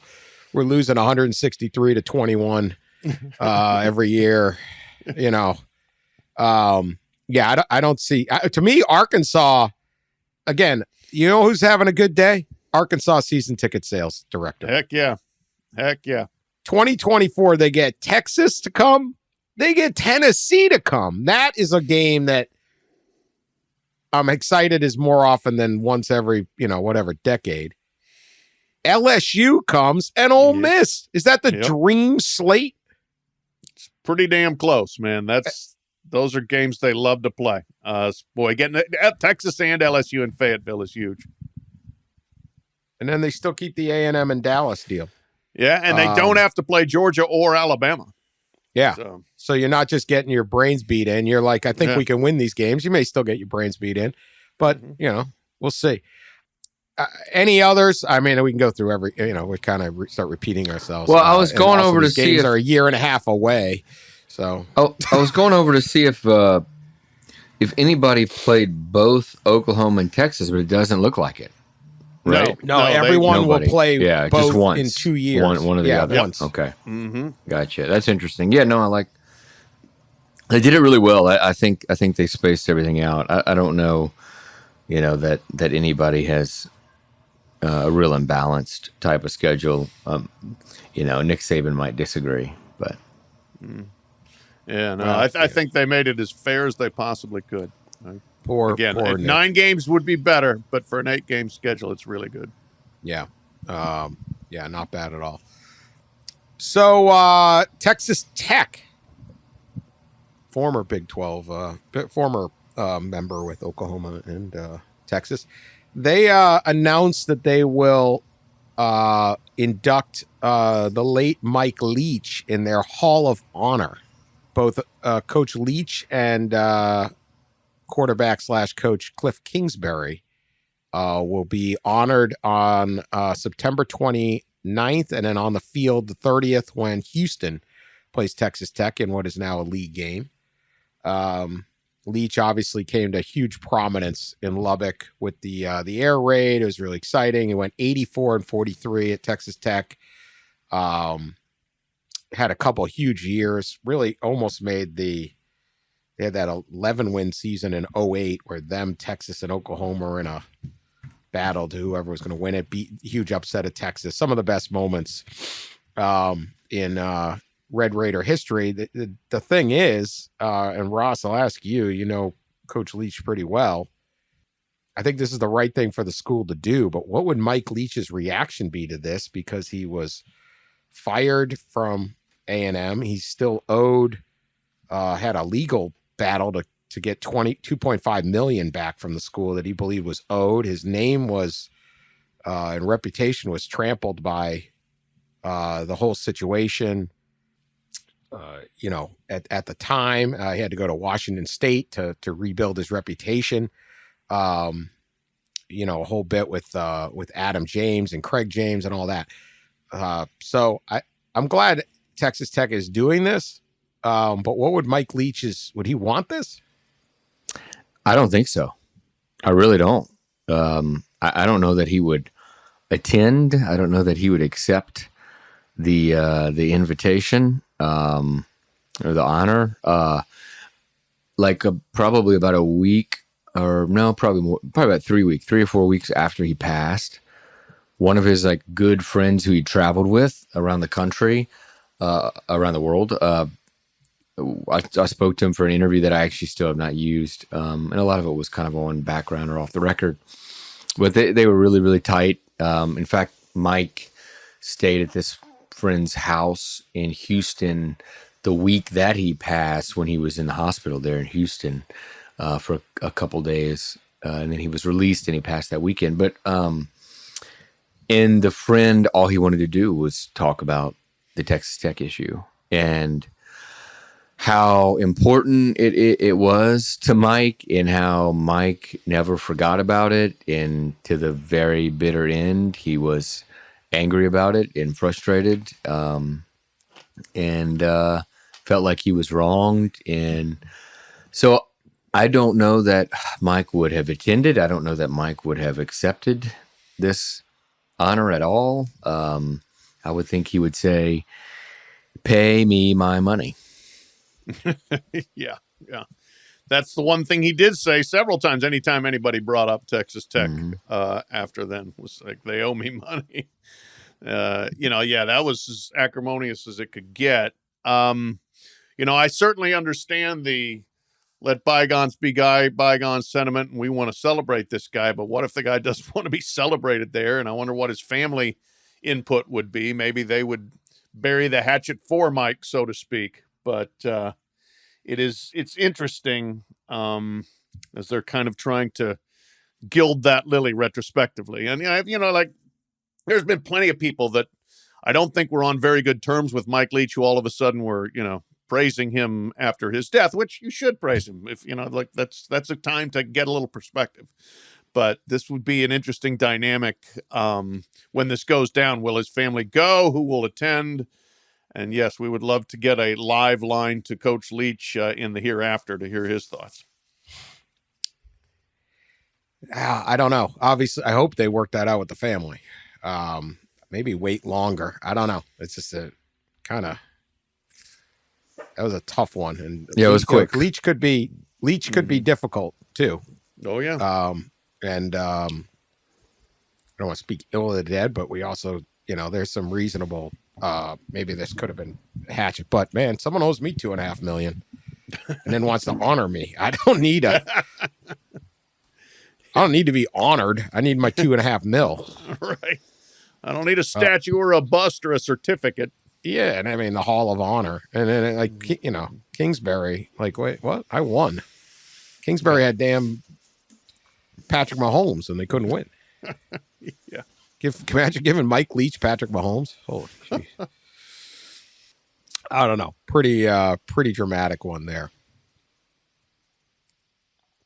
losing 163-21 every year. I don't see. To me, Arkansas. Again, you know who's having a good day? Arkansas season ticket sales director.
Heck yeah.
2024, they get Texas to come. They get Tennessee to come. That is a game that I'm excited is more often than once every, decade. LSU comes and Ole Miss. Is that the dream slate?
It's pretty damn close, man. Those are games they love to play. Getting Texas and LSU in Fayetteville is huge.
And then they still keep the A&M and Dallas deal.
Yeah, and they don't have to play Georgia or Alabama.
Yeah. So you're not just getting your brains beat in. You're like, I think we can win these games. You may still get your brains beat in, but, we'll see. Any others? I mean, we can go through every. We kind of start repeating ourselves.
Well, I was going over to see
games
if
are a year and a half away. So,
I was going over to see if anybody played both Oklahoma and Texas, but it doesn't look like it. Right?
No, everyone will play both
just once.
in 2 years.
One or the other.
Once.
Okay.
Mm-hmm.
Gotcha. That's interesting. Yeah, no, they did it really well. I think they spaced everything out. I don't know, that anybody has a real imbalanced type of schedule. Nick Saban might disagree, but
yeah, no, I think they made it as fair as they possibly could.
Poor
Again,
Nick.
9 games would be better, but for an 8-game schedule, it's really good.
Yeah, not bad at all. So Texas Tech, former Big 12, former member with Oklahoma and Texas, they announced that they will induct the late Mike Leach in their Hall of Honor. Both Coach Leach and quarterback/coach Cliff Kingsbury will be honored on September 29th, and then on the field the 30th when Houston plays Texas Tech in what is now a league game. Leach obviously came to huge prominence in Lubbock with the air raid. It was really exciting. He went 84-43 at Texas Tech. Had a couple huge years. Really almost made they had that 11-win season in 2008 where Texas and Oklahoma were in a battle to whoever was going to win it. Beat huge upset of Texas. Some of the best moments in Red Raider history. The thing is, and Ross, I'll ask you, Coach Leach pretty well. I think this is the right thing for the school to do, but what would Mike Leach's reaction be to this? Because he was fired from A&M. He's still owed, had a legal battle to get $2.5 million back from the school that he believed was owed. His name was and reputation was trampled by the whole situation. At the time, he had to go to Washington State to rebuild his reputation. A whole bit with Adam James and Craig James and all that. So I'm glad Texas Tech is doing this. But what would Mike Leach would he want this?
I don't think so. I really don't. I don't know that he would attend. I don't know that he would accept the invitation. Or the honor, probably about a week, or no, probably about 3 or 4 weeks after he passed, one of his good friends who he traveled with around the country, around the world, I spoke to him for an interview that I actually still have not used, and a lot of it was kind of on background or off the record, but they were really, really tight. In fact, Mike stayed at this friend's house in Houston the week that he passed, when he was in the hospital there in Houston for a couple days, and then he was released and he passed that weekend. But and the friend, all he wanted to do was talk about the Texas Tech issue and how important it was to Mike, and how Mike never forgot about it, and to the very bitter end he was angry about it and frustrated, and felt like he was wronged. And so I don't know that Mike would have attended. I don't know that Mike would have accepted this honor at all. I would think he would say, "Pay me my money."
Yeah. That's the one thing he did say several times. Anytime anybody brought up Texas Tech after then, was like, they owe me money. That was as acrimonious as it could get. I certainly understand the let bygones be bygones sentiment, and we want to celebrate this guy, but what if the guy doesn't want to be celebrated there? And I wonder what his family input would be. Maybe they would bury the hatchet for Mike, so to speak. But it's interesting as they're kind of trying to gild that lily retrospectively. And, there's been plenty of people that I don't think were on very good terms with Mike Leach, who all of a sudden were, praising him after his death, which you should praise him if, that's a time to get a little perspective. But this would be an interesting dynamic when this goes down. Will his family go? Who will attend? And yes, we would love to get a live line to Coach Leach in the hereafter to hear his thoughts.
I don't know. Obviously, I hope they work that out with the family. Maybe wait longer. I don't know. It's just a kind of, that was a tough one. And
yeah, it was quick.
Leach could be difficult too.
Oh yeah.
And I don't want to speak ill of the dead, but we also, there's some reasonable, maybe this could have been hatchet, but man, someone owes me $2.5 million and then wants to honor me. I don't need to be honored. I need my $2.5 million.
Right. I don't need a statue or a bust or a certificate.
Yeah. And I mean, the Hall of Honor. And then Kingsbury, like, wait, what? I won. Kingsbury had damn Patrick Mahomes and they couldn't win.
Yeah.
Imagine giving Mike Leach Patrick Mahomes. Holy geez. I don't know. Pretty dramatic one there.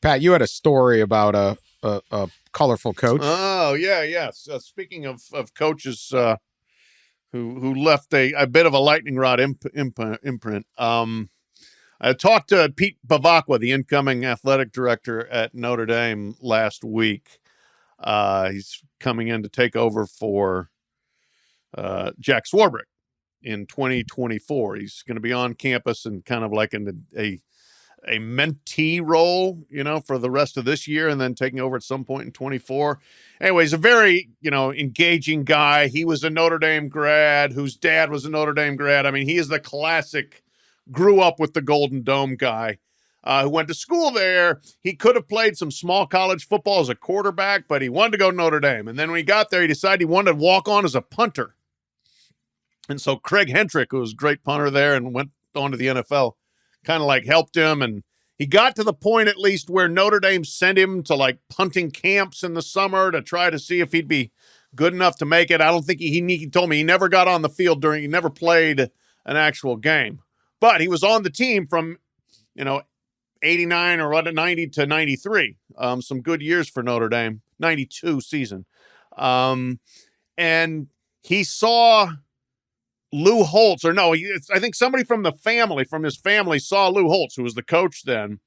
Pat, you had a story about a colorful coach.
Oh yeah. Speaking of coaches who left a bit of a lightning rod imprint. I talked to Pete Bevacqua, the incoming athletic director at Notre Dame, last week. He's coming in to take over for Jack Swarbrick in 2024. He's going to be on campus and kind of like in a mentee role, for the rest of this year and then taking over at some point in 24. Anyway, he's a very, engaging guy. He was a Notre Dame grad whose dad was a Notre Dame grad. I mean, he is the classic grew up with the Golden Dome guy who went to school there. He could have played some small college football as a quarterback, but he wanted to go to Notre Dame. And then when he got there, he decided he wanted to walk on as a punter. And so Craig Hentrick, who was a great punter there and went on to the NFL, kind of like helped him. And he got to the point at least where Notre Dame sent him to like punting camps in the summer to try to see if he'd be good enough to make it. I don't think he told me he never got on the field he never played an actual game. But he was on the team from, 89 or 90 to 93. Some good years for Notre Dame, 92 season. And he saw Lou Holtz, I think somebody from his family saw Lou Holtz, who was the coach then,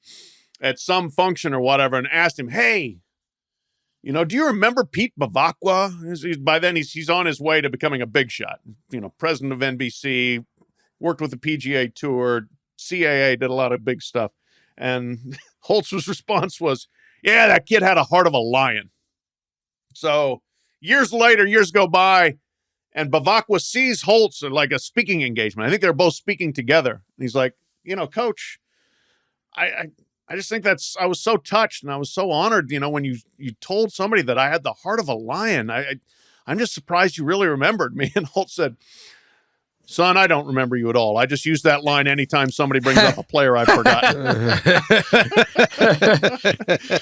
at some function or whatever, and asked him, hey, do you remember Pete Bevacqua? By then he's on his way to becoming a big shot, president of NBC, worked with the PGA Tour, CAA, did a lot of big stuff. And Holtz's response was, yeah, that kid had a heart of a lion. So years go by, and Bevacqua sees Holtz at like a speaking engagement. I think they're both speaking together. And he's like, Coach, I just think I was so touched and I was so honored, when you told somebody that I had the heart of a lion. I'm just surprised you really remembered me. And Holtz said, son, I don't remember you at all. I just use that line anytime somebody brings up a player I've forgotten.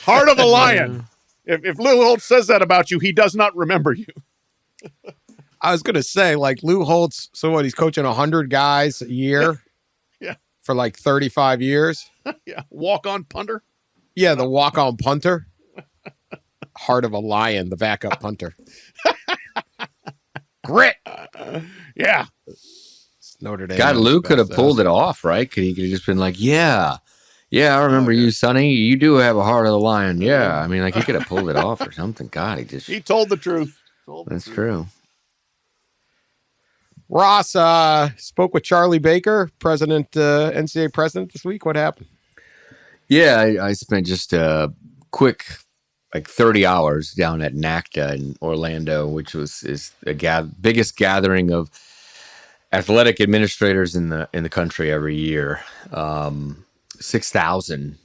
Heart of a lion. If Lou Holtz says that about you, he does not remember you.
I was going to say, like, Lou Holtz, so what, he's coaching 100 guys a year?
Yeah.
For like 35 years?
Yeah. Walk-on punter?
Yeah, the walk-on punter. Heart of a lion, the backup punter. Grit.
Yeah.
Notre Dame.
God, Lou could have pulled it off, right? He could have just been like, yeah, I remember you, Sonny. You do have a heart of the lion. Yeah. I mean, like, he could have pulled it off or something. God, he
told the truth.
That's true.
Ross spoke with Charlie Baker, NCAA president this week. What happened?
Yeah, I spent just a quick, 30 hours down at NACTA in Orlando, which is the biggest gathering of athletic administrators in the country every year. 6,000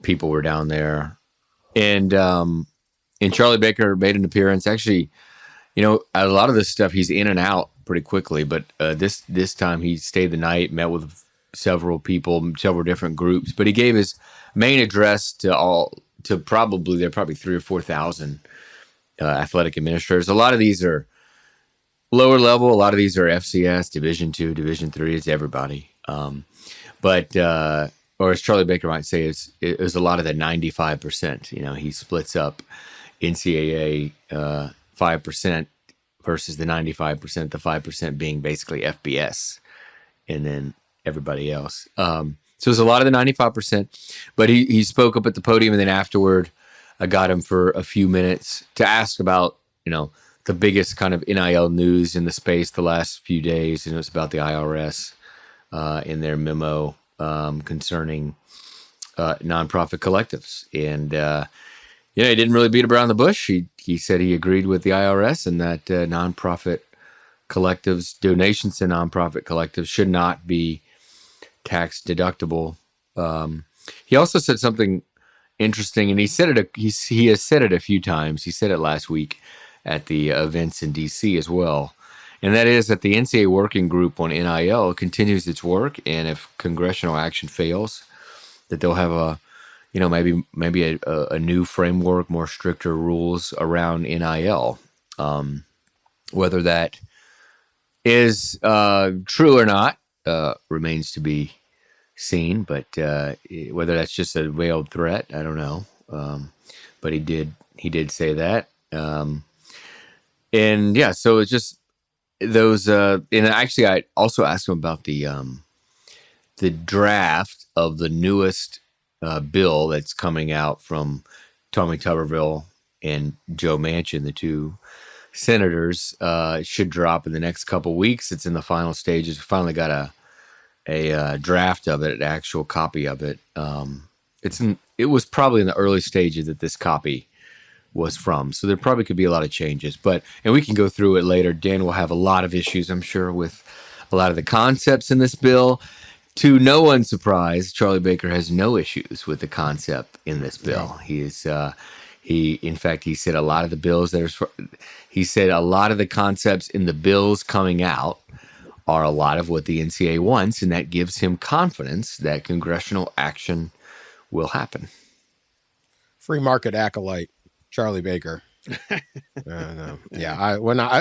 people were down there, and Charlie Baker made an appearance. Actually, a lot of this stuff he's in and out pretty quickly, but this time he stayed the night, met with several people, several different groups. But he gave his main address to probably 3,000 or 4,000 athletic administrators. A lot of these are lower level. A lot of these are FCS, Division II, Division III. It's everybody. But or as Charlie Baker might say, it was a lot of the 95%. You know, he splits up NCAA 5% versus the 95%, the 5% being basically FBS, and then everybody else. So it was a lot of the 95%, but he spoke up at the podium, and then afterward, I got him for a few minutes to ask about, you know, the biggest kind of NIL news in the space the last few days, and it was about the IRS in their memo concerning nonprofit collectives. And, he didn't really beat around the bush. He said he agreed with the IRS and that nonprofit collectives, donations to nonprofit collectives should not be tax deductible. He also said something interesting, and he said it. He has said it a few times. He said it last week at the events in D.C. as well, and that is that the NCAA working group on NIL continues its work, and if congressional action fails, that they'll have a, maybe a new framework, more stricter rules around NIL. Whether that is true or not remains to be seen, but whether that's just a veiled threat, I don't know. But he did say that. And yeah, so it's just those, and actually I also asked him about the draft of the newest bill that's coming out from Tommy Tuberville and Joe Manchin, the two senators. It should drop in the next couple weeks. It's in the final stages. We finally got a draft of it, an actual copy of it. It was probably in the early stages that this copy was from, so there probably could be a lot of changes, and we can go through it later. Dan will have a lot of issues, I'm sure, with a lot of the concepts in this bill. To no one's surprise, Charlie Baker has no issues with the concept in this bill. Yeah. In fact, he said a lot of the bills he said a lot of the concepts in the bills coming out are a lot of what the NCAA wants, and that gives him confidence that congressional action will happen.
Free market acolyte, Charlie Baker. Yeah,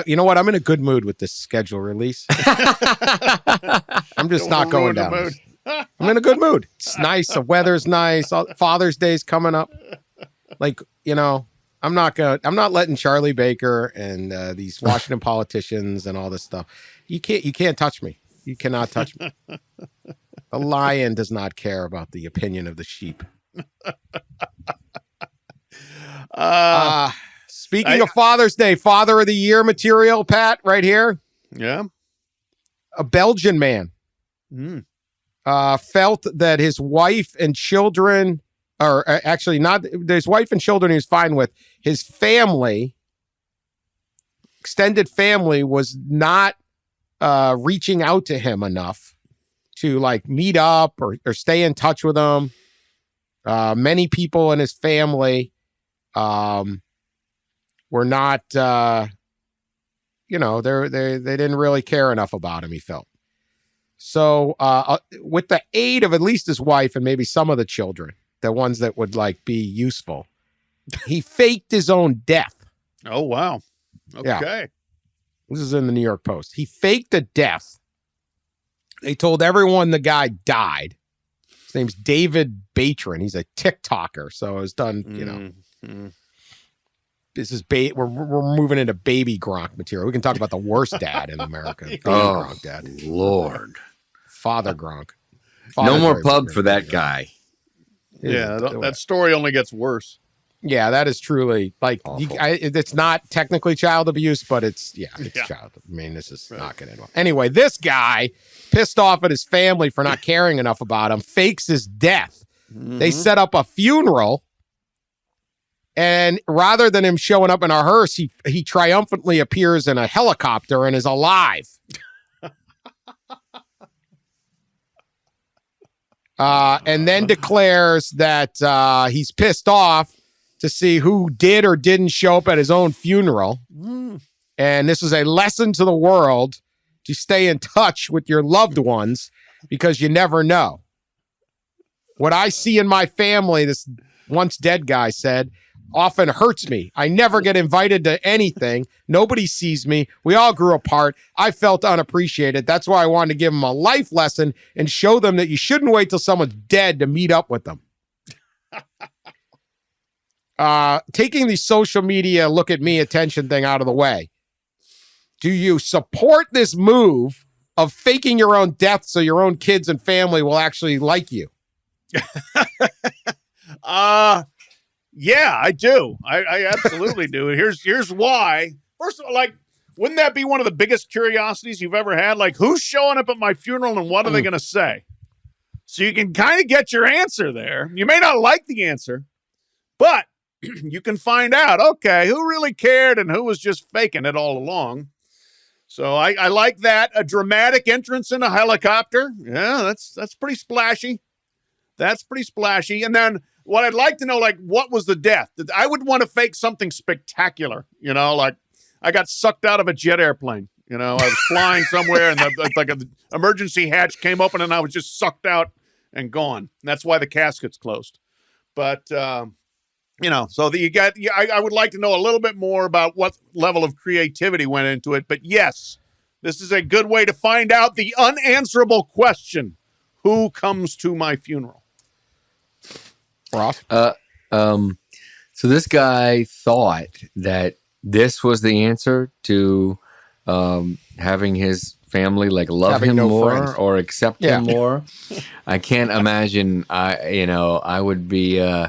you know what? I'm in a good mood with this schedule release. I'm just not going down. I'm in a good mood. It's nice. The weather's nice. Father's Day's coming up. Like, I'm not letting Charlie Baker and these Washington politicians and all this stuff. You can't touch me. You cannot touch me. The lion does not care about the opinion of the sheep. Speaking of Father's Day, Father of the Year material, Pat, right here.
Yeah.
A Belgian man felt that his wife and children, or actually not his wife and children he was fine with, his family, extended family, was not reaching out to him enough to like meet up or stay in touch with him. Many people in his family were not, they didn't really care enough about him, he felt. So with the aid of at least his wife and maybe some of the children, the ones that would like be useful, he faked his own death.
Oh, wow. Okay.
Yeah. This is in the New York Post. He faked a death. They told everyone the guy died. His name's David Batron. He's a TikToker. So it was done, This is we're moving into baby Gronk material. We can talk about the worst dad in America. Baby Gronk dad.
Lord.
Father Gronk.
No more pub for that guy.
Yeah, that story only gets worse.
Yeah, that is truly like it's not technically child abuse, but it's child. I mean, this is not going to end well. Anyway, this guy, pissed off at his family for not caring enough about him, fakes his death. Mm-hmm. They set up a funeral, and rather than him showing up in a hearse, he triumphantly appears in a helicopter and is alive. And then declares that he's pissed off to see who did or didn't show up at his own funeral. And this is a lesson to the world to stay in touch with your loved ones because you never know. What I see in my family, this once dead guy said, often hurts me. I never get invited to anything. Nobody sees me. We all grew apart. I felt unappreciated. That's why I wanted to give them a life lesson and show them that you shouldn't wait till someone's dead to meet up with them. Taking the social media look at me attention thing out of the way. Do you support this move of faking your own death so your own kids and family will actually like you?
Yeah, I do. I absolutely do. Here's why. First of all, like, wouldn't that be one of the biggest curiosities you've ever had? Like, who's showing up at my funeral and what are they going to say? So you can kind of get your answer there. You may not like the answer, but you can find out, okay, who really cared and who was just faking it all along. So I like that. A dramatic entrance in a helicopter. Yeah, that's pretty splashy. That's pretty splashy. And then what I'd like to know, like, what was the death? I would want to fake something spectacular, like I got sucked out of a jet airplane. I was flying somewhere and the emergency hatch came open and I was just sucked out and gone. And that's why the casket's closed. But, so I would like to know a little bit more about what level of creativity went into it. But yes, this is a good way to find out the unanswerable question: who comes to my funeral?
Ross?
So this guy thought that this was the answer to having his family love him more friends. Or accept him more. I can't imagine. I would be.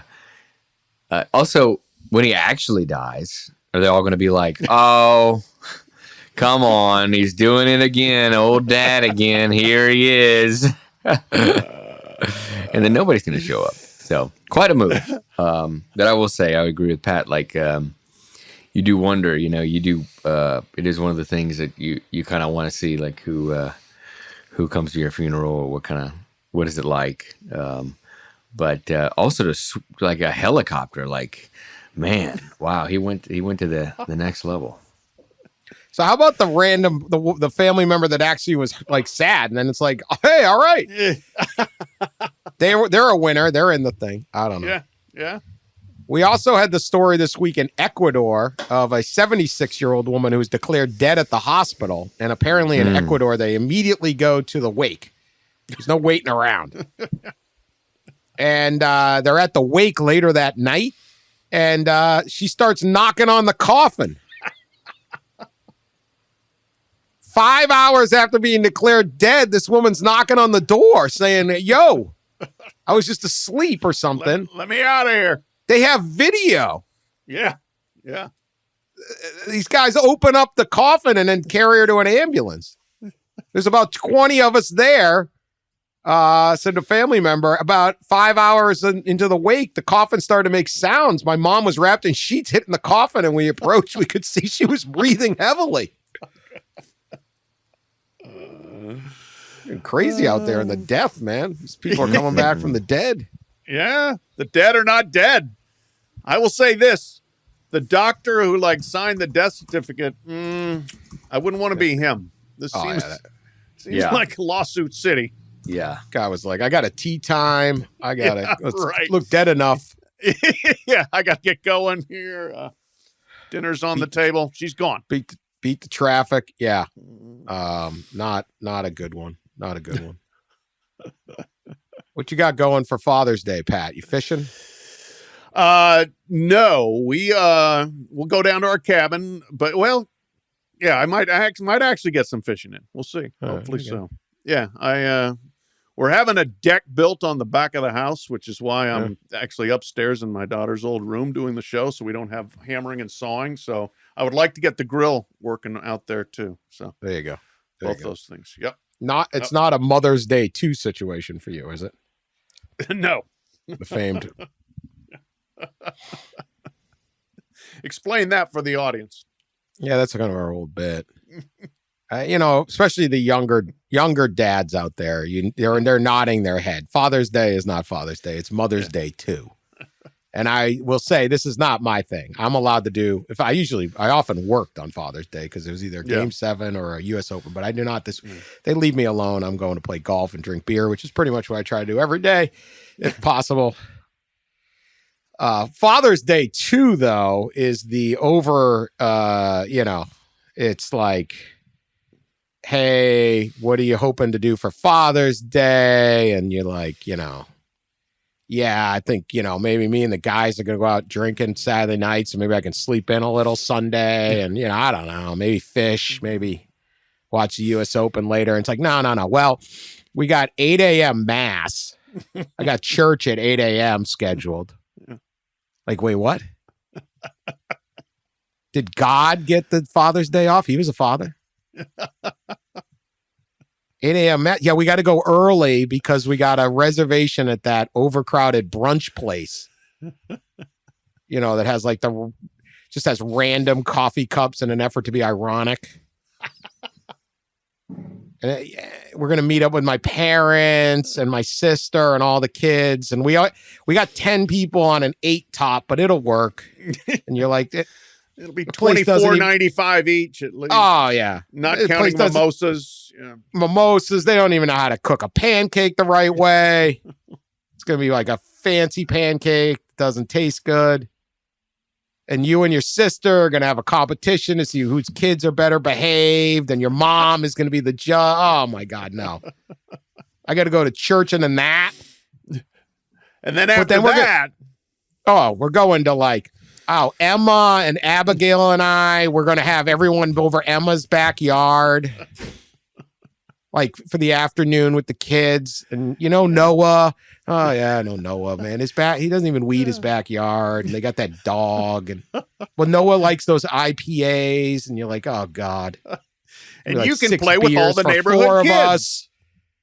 Also, when he actually dies, are they all going to be like, "Oh, come on, he's doing it again, old dad again. Here he is," and then nobody's going to show up. So quite a move. That I will say, I would agree with Pat. Like, you do wonder, you do. It is one of the things that you kind of want to see, like who comes to your funeral, or what is it like? But also to like a helicopter, like, man, wow, he went to the next level.
So how about the random the family member that actually was like sad, and then it's like, hey, all right, they're a winner, they're in the thing. I don't know.
Yeah.
We also had the story this week in Ecuador of a 76-year-old woman who was declared dead at the hospital, and apparently in Ecuador they immediately go to the wake. There's no waiting around. And they're at the wake later that night, and she starts knocking on the coffin. 5 hours after being declared dead, this woman's knocking on the door saying, "Yo, I was just asleep or something.
Let me out of here."
They have video.
Yeah.
These guys open up the coffin and then carry her to an ambulance. There's about 20 of us there. Said a family member, about 5 hours into the wake, the coffin started to make sounds. My mom was wrapped in sheets hitting the coffin, and we approached. We could see she was breathing heavily. Crazy out there in the death, man. These people are coming back from the dead.
Yeah, the dead are not dead. I will say this: the doctor who signed the death certificate, I wouldn't want to be him. This seems like lawsuit city.
Yeah.
Guy was like, I got a tea time. I got to look dead enough.
Yeah, I got to get going here. Dinner's on the table. She's gone.
Beat the traffic. Yeah. Not a good one. Not a good one. What you got going for Father's Day, Pat? You fishing?
No, we'll go down to our cabin, but I might actually get some fishing in. We'll see. Hopefully so. Yeah, we're having a deck built on the back of the house, which is why I'm actually upstairs in my daughter's old room doing the show, so we don't have hammering and sawing. So I would like to get the grill working out there too. So
there you go.
Both those things. Yep.
It's not a Mother's Day 2 situation for you, is it?
No.
The famed.
Explain that for the audience.
Yeah, that's kind of our old bit. Especially the younger dads out there, they're nodding their head. Father's Day is not Father's Day; it's Mother's Day too. And I will say this is not my thing. I'm allowed to do. I often worked on Father's Day because it was either Game 7 or a U.S. Open, but I do not. They leave me alone. I'm going to play golf and drink beer, which is pretty much what I try to do every day, if possible. Father's Day 2, though, is the over, it's like, hey, what are you hoping to do for Father's Day? And you're like, yeah, I think, maybe me and the guys are going to go out drinking Saturday night, so maybe I can sleep in a little Sunday. And, I don't know, maybe fish, maybe watch the U.S. Open later. And it's like, no. Well, we got 8 a.m. mass. I got church at 8 a.m. scheduled. Like, wait, what? Did God get the Father's Day off? He was a father. 8 a.m. Yeah, we got to go early because we got a reservation at that overcrowded brunch place. That has just has random coffee cups in an effort to be ironic. And we're going to meet up with my parents and my sister and all the kids. And we got 10 people on an 8 top, but it'll work. And you're like,
it'll be $24.95 each at least.
Oh, yeah.
Not counting mimosas. Yeah.
Mimosas. They don't even know how to cook a pancake the right way. It's going to be like a fancy pancake. Doesn't taste good. And you and your sister are going to have a competition to see whose kids are better behaved. And your mom is going to be the judge. Oh, my God, no. I got to go to church and then that.
And then after that.
We're going to Emma and Abigail and we're going to have everyone over Emma's backyard. For the afternoon with the kids. And, Noah. Oh, yeah, I know Noah, man. He doesn't even weed his backyard. And they got that dog. And Noah likes those IPAs. And you're like, oh, God.
And you can play with all the neighborhood kids.
Us.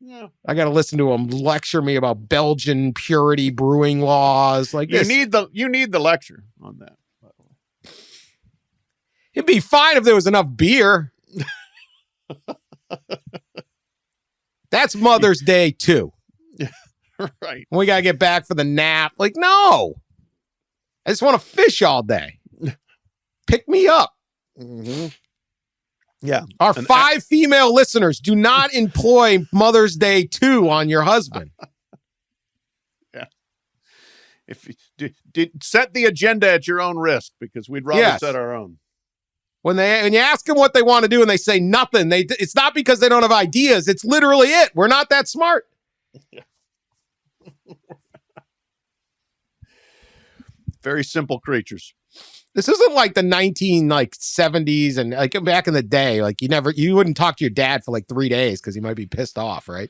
Yeah. I got to listen to him lecture me about Belgian purity brewing laws.
You need the lecture on that, by the way.
It'd be fine if there was enough beer. That's Mother's Day, too.
Right.
We got to get back for the nap. No. I just want to fish all day. Pick me up.
Mm-hmm. Yeah.
Our 5 female listeners, do not employ Mother's Day 2 on your husband.
Yeah. If you set the agenda at your own risk, because we'd rather set our own.
When you ask them what they want to do and they say nothing, it's not because they don't have ideas. It's literally it. We're not that smart.
Yeah. Very simple creatures.
This isn't like the 1970s and back in the day. You wouldn't talk to your dad for 3 days because he might be pissed off, right?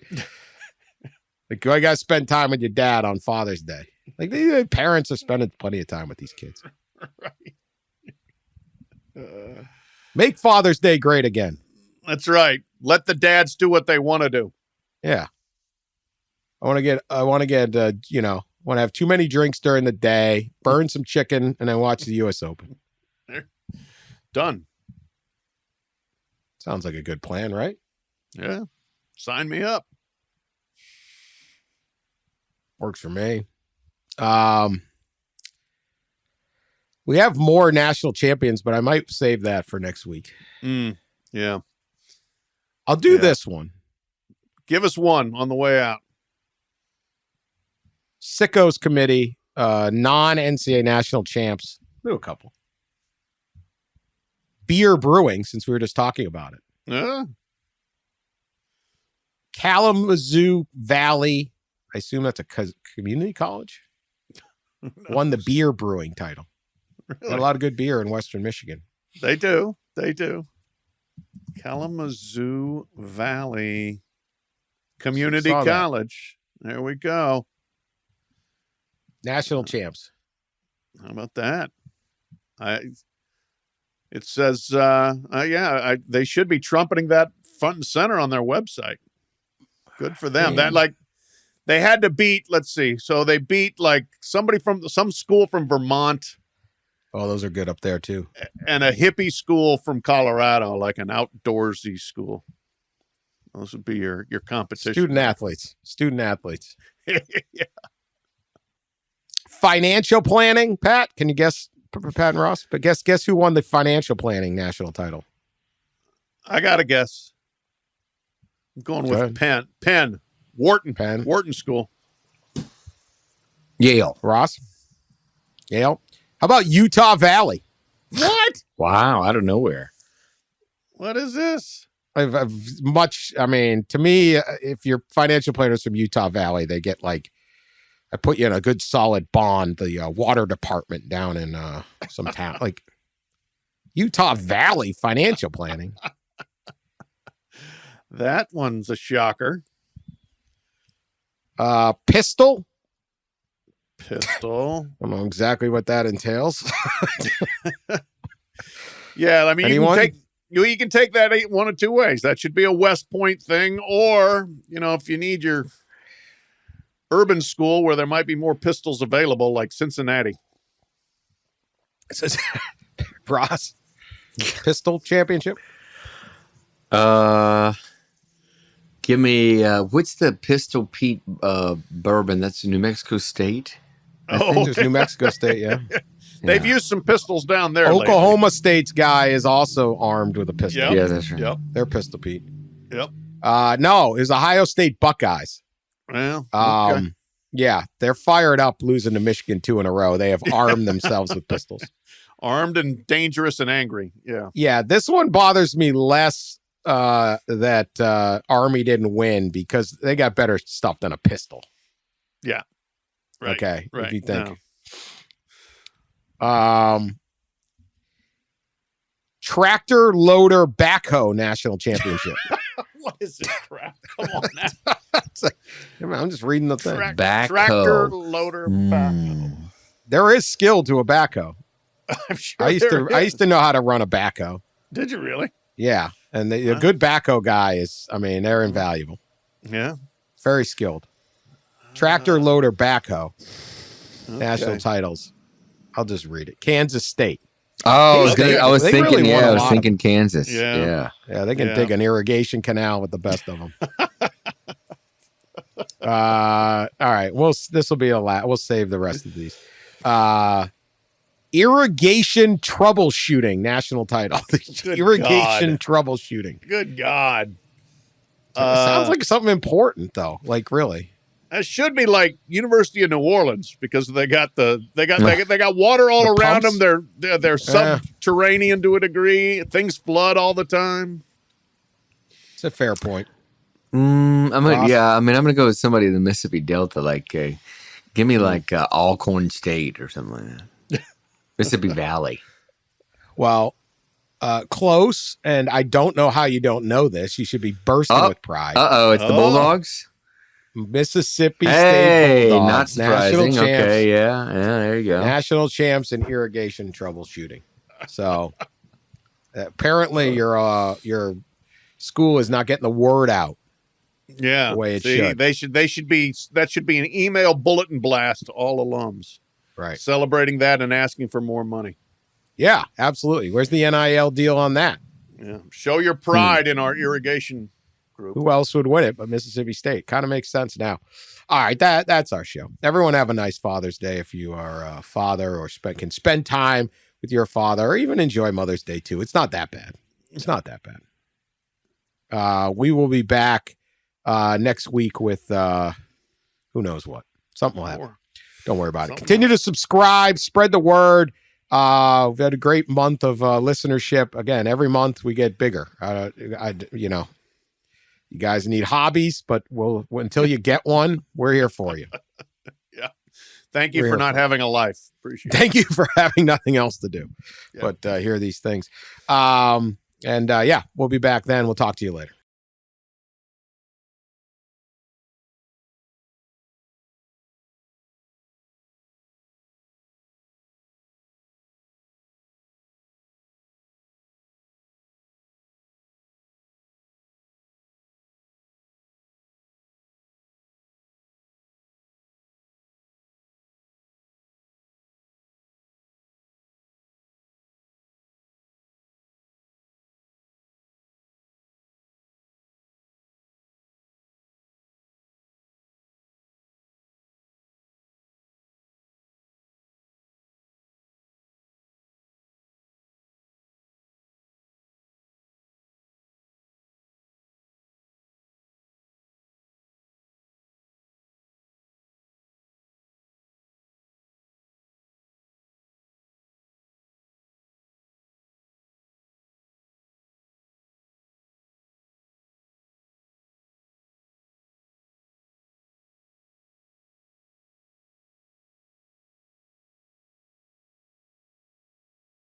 I got to spend time with your dad on Father's Day. The parents are spending plenty of time with these kids.
Right.
Make Father's Day great again.
That's right. Let the dads do what they want to do.
Yeah. I want to have too many drinks during the day, burn some chicken, and then watch the U.S. Open.
Done.
Sounds like a good plan, right?
Yeah. Sign me up.
Works for me. We have more national champions, but I might save that for next week.
Yeah.
I'll do this one.
Give us one on the way out.
Sickos Committee, non-NCAA national champs. Do a couple. Beer brewing, since we were just talking about it. Kalamazoo Valley, I assume that's a community college, won the beer brewing title.
Really?
Got a lot of good beer in Western Michigan.
They do. Kalamazoo Valley Community College. There we go.
National champs.
How about that? It says, they should be trumpeting that front and center on their website. Good for them.
Man.
They had to beat, let's see. So they beat somebody from some school from Vermont.
Oh, those are good up there too.
And a hippie school from Colorado, like an outdoorsy school. Those would be your competition.
Student athletes.
Yeah.
Financial planning, Pat. Can you guess, Pat and Ross? But guess who won the financial planning national title?
I got to guess. I'm going with Penn. Wharton School.
Yale.
Ross? How about Utah Valley?
What?
Wow, out of nowhere.
What is this?
To me, if you're financial planners from Utah Valley, they get like, I put you in a good solid bond, the water department down in some town, like Utah Valley financial planning.
That one's a shocker.
Pistol.
I
don't know exactly what that entails.
Yeah, I mean,
Anyone?
you can take that one of two ways. That should be a West Point thing, or if you need your urban school where there might be more pistols available, like Cincinnati.
Ross, pistol championship.
Give me what's the Pistol Pete bourbon? That's New Mexico State.
I think there's New Mexico State. Yeah,
They've used some pistols down there.
Oklahoma State's guy is also armed with a pistol.
Yep.
Yeah, that's right.
Yep.
They're Pistol Pete.
Yep.
No, it was Ohio State Buckeyes.
Well, okay.
Yeah, they're fired up losing to Michigan 2 in a row. They have armed themselves with pistols.
Armed and dangerous and angry. Yeah.
Yeah, this one bothers me less that Army didn't win because they got better stuff than a pistol.
Yeah. Right.
Okay.
Right.
If you think.
No.
Tractor Loader Backhoe National Championship.
What is this crap? Come on now.
I'm just reading the thing.
Backhoe.
Tractor loader backhoe.
There is skill to a backhoe.
I'm sure
I used to know how to run a backhoe.
Did you really?
Yeah, and the good backhoe guy is, they're invaluable.
Yeah.
Very skilled. Tractor Loader Backhoe. Okay. National titles. I'll just read it. Kansas State.
Oh, I was thinking Kansas.
Yeah.
Yeah, they can dig an irrigation canal with the best of them. All right. This will be a lot. We'll save the rest of these. Irrigation troubleshooting national title. Irrigation troubleshooning.
Good God.
Sounds like something important though. Like really.
It should be like University of New Orleans because they got water all around
pumps?
them. They're subterranean to a degree. Things flood all the time.
It's a fair point.
I'm gonna go with somebody in the Mississippi Delta. Like, give me like Alcorn State or something like that. Mississippi Valley.
Well, close, and I don't know how you don't know this. You should be bursting with pride.
It's the Bulldogs.
Mississippi State Bulldogs,
not surprising.
National champs,
okay, yeah, there you go.
National champs in irrigation troubleshooting. So apparently your school is not getting the word out.
Yeah,
the way it should.
That should be an email bulletin blast to all alums.
Right,
celebrating that and asking for more money.
Yeah, absolutely. Where's the NIL deal on that?
Yeah, show your pride in our irrigation group.
Who else would win it but Mississippi State? Kind of makes sense now. All right, that's our show. Everyone have a nice Father's Day if you are a father or can spend time with your father or even enjoy Mother's Day too. It's not that bad. It's not that bad. We will be back next week with who knows what. Something will happen. Don't worry about it. Continue to subscribe, spread the word. We've had a great month of listenership. Again, every month we get bigger. You guys need hobbies, but until you get one, we're here for you.
Yeah. Thank you for not having a life. Appreciate it.
Thank you for having nothing else to do. Yeah. But hear these things. We'll be back then. We'll talk to you later.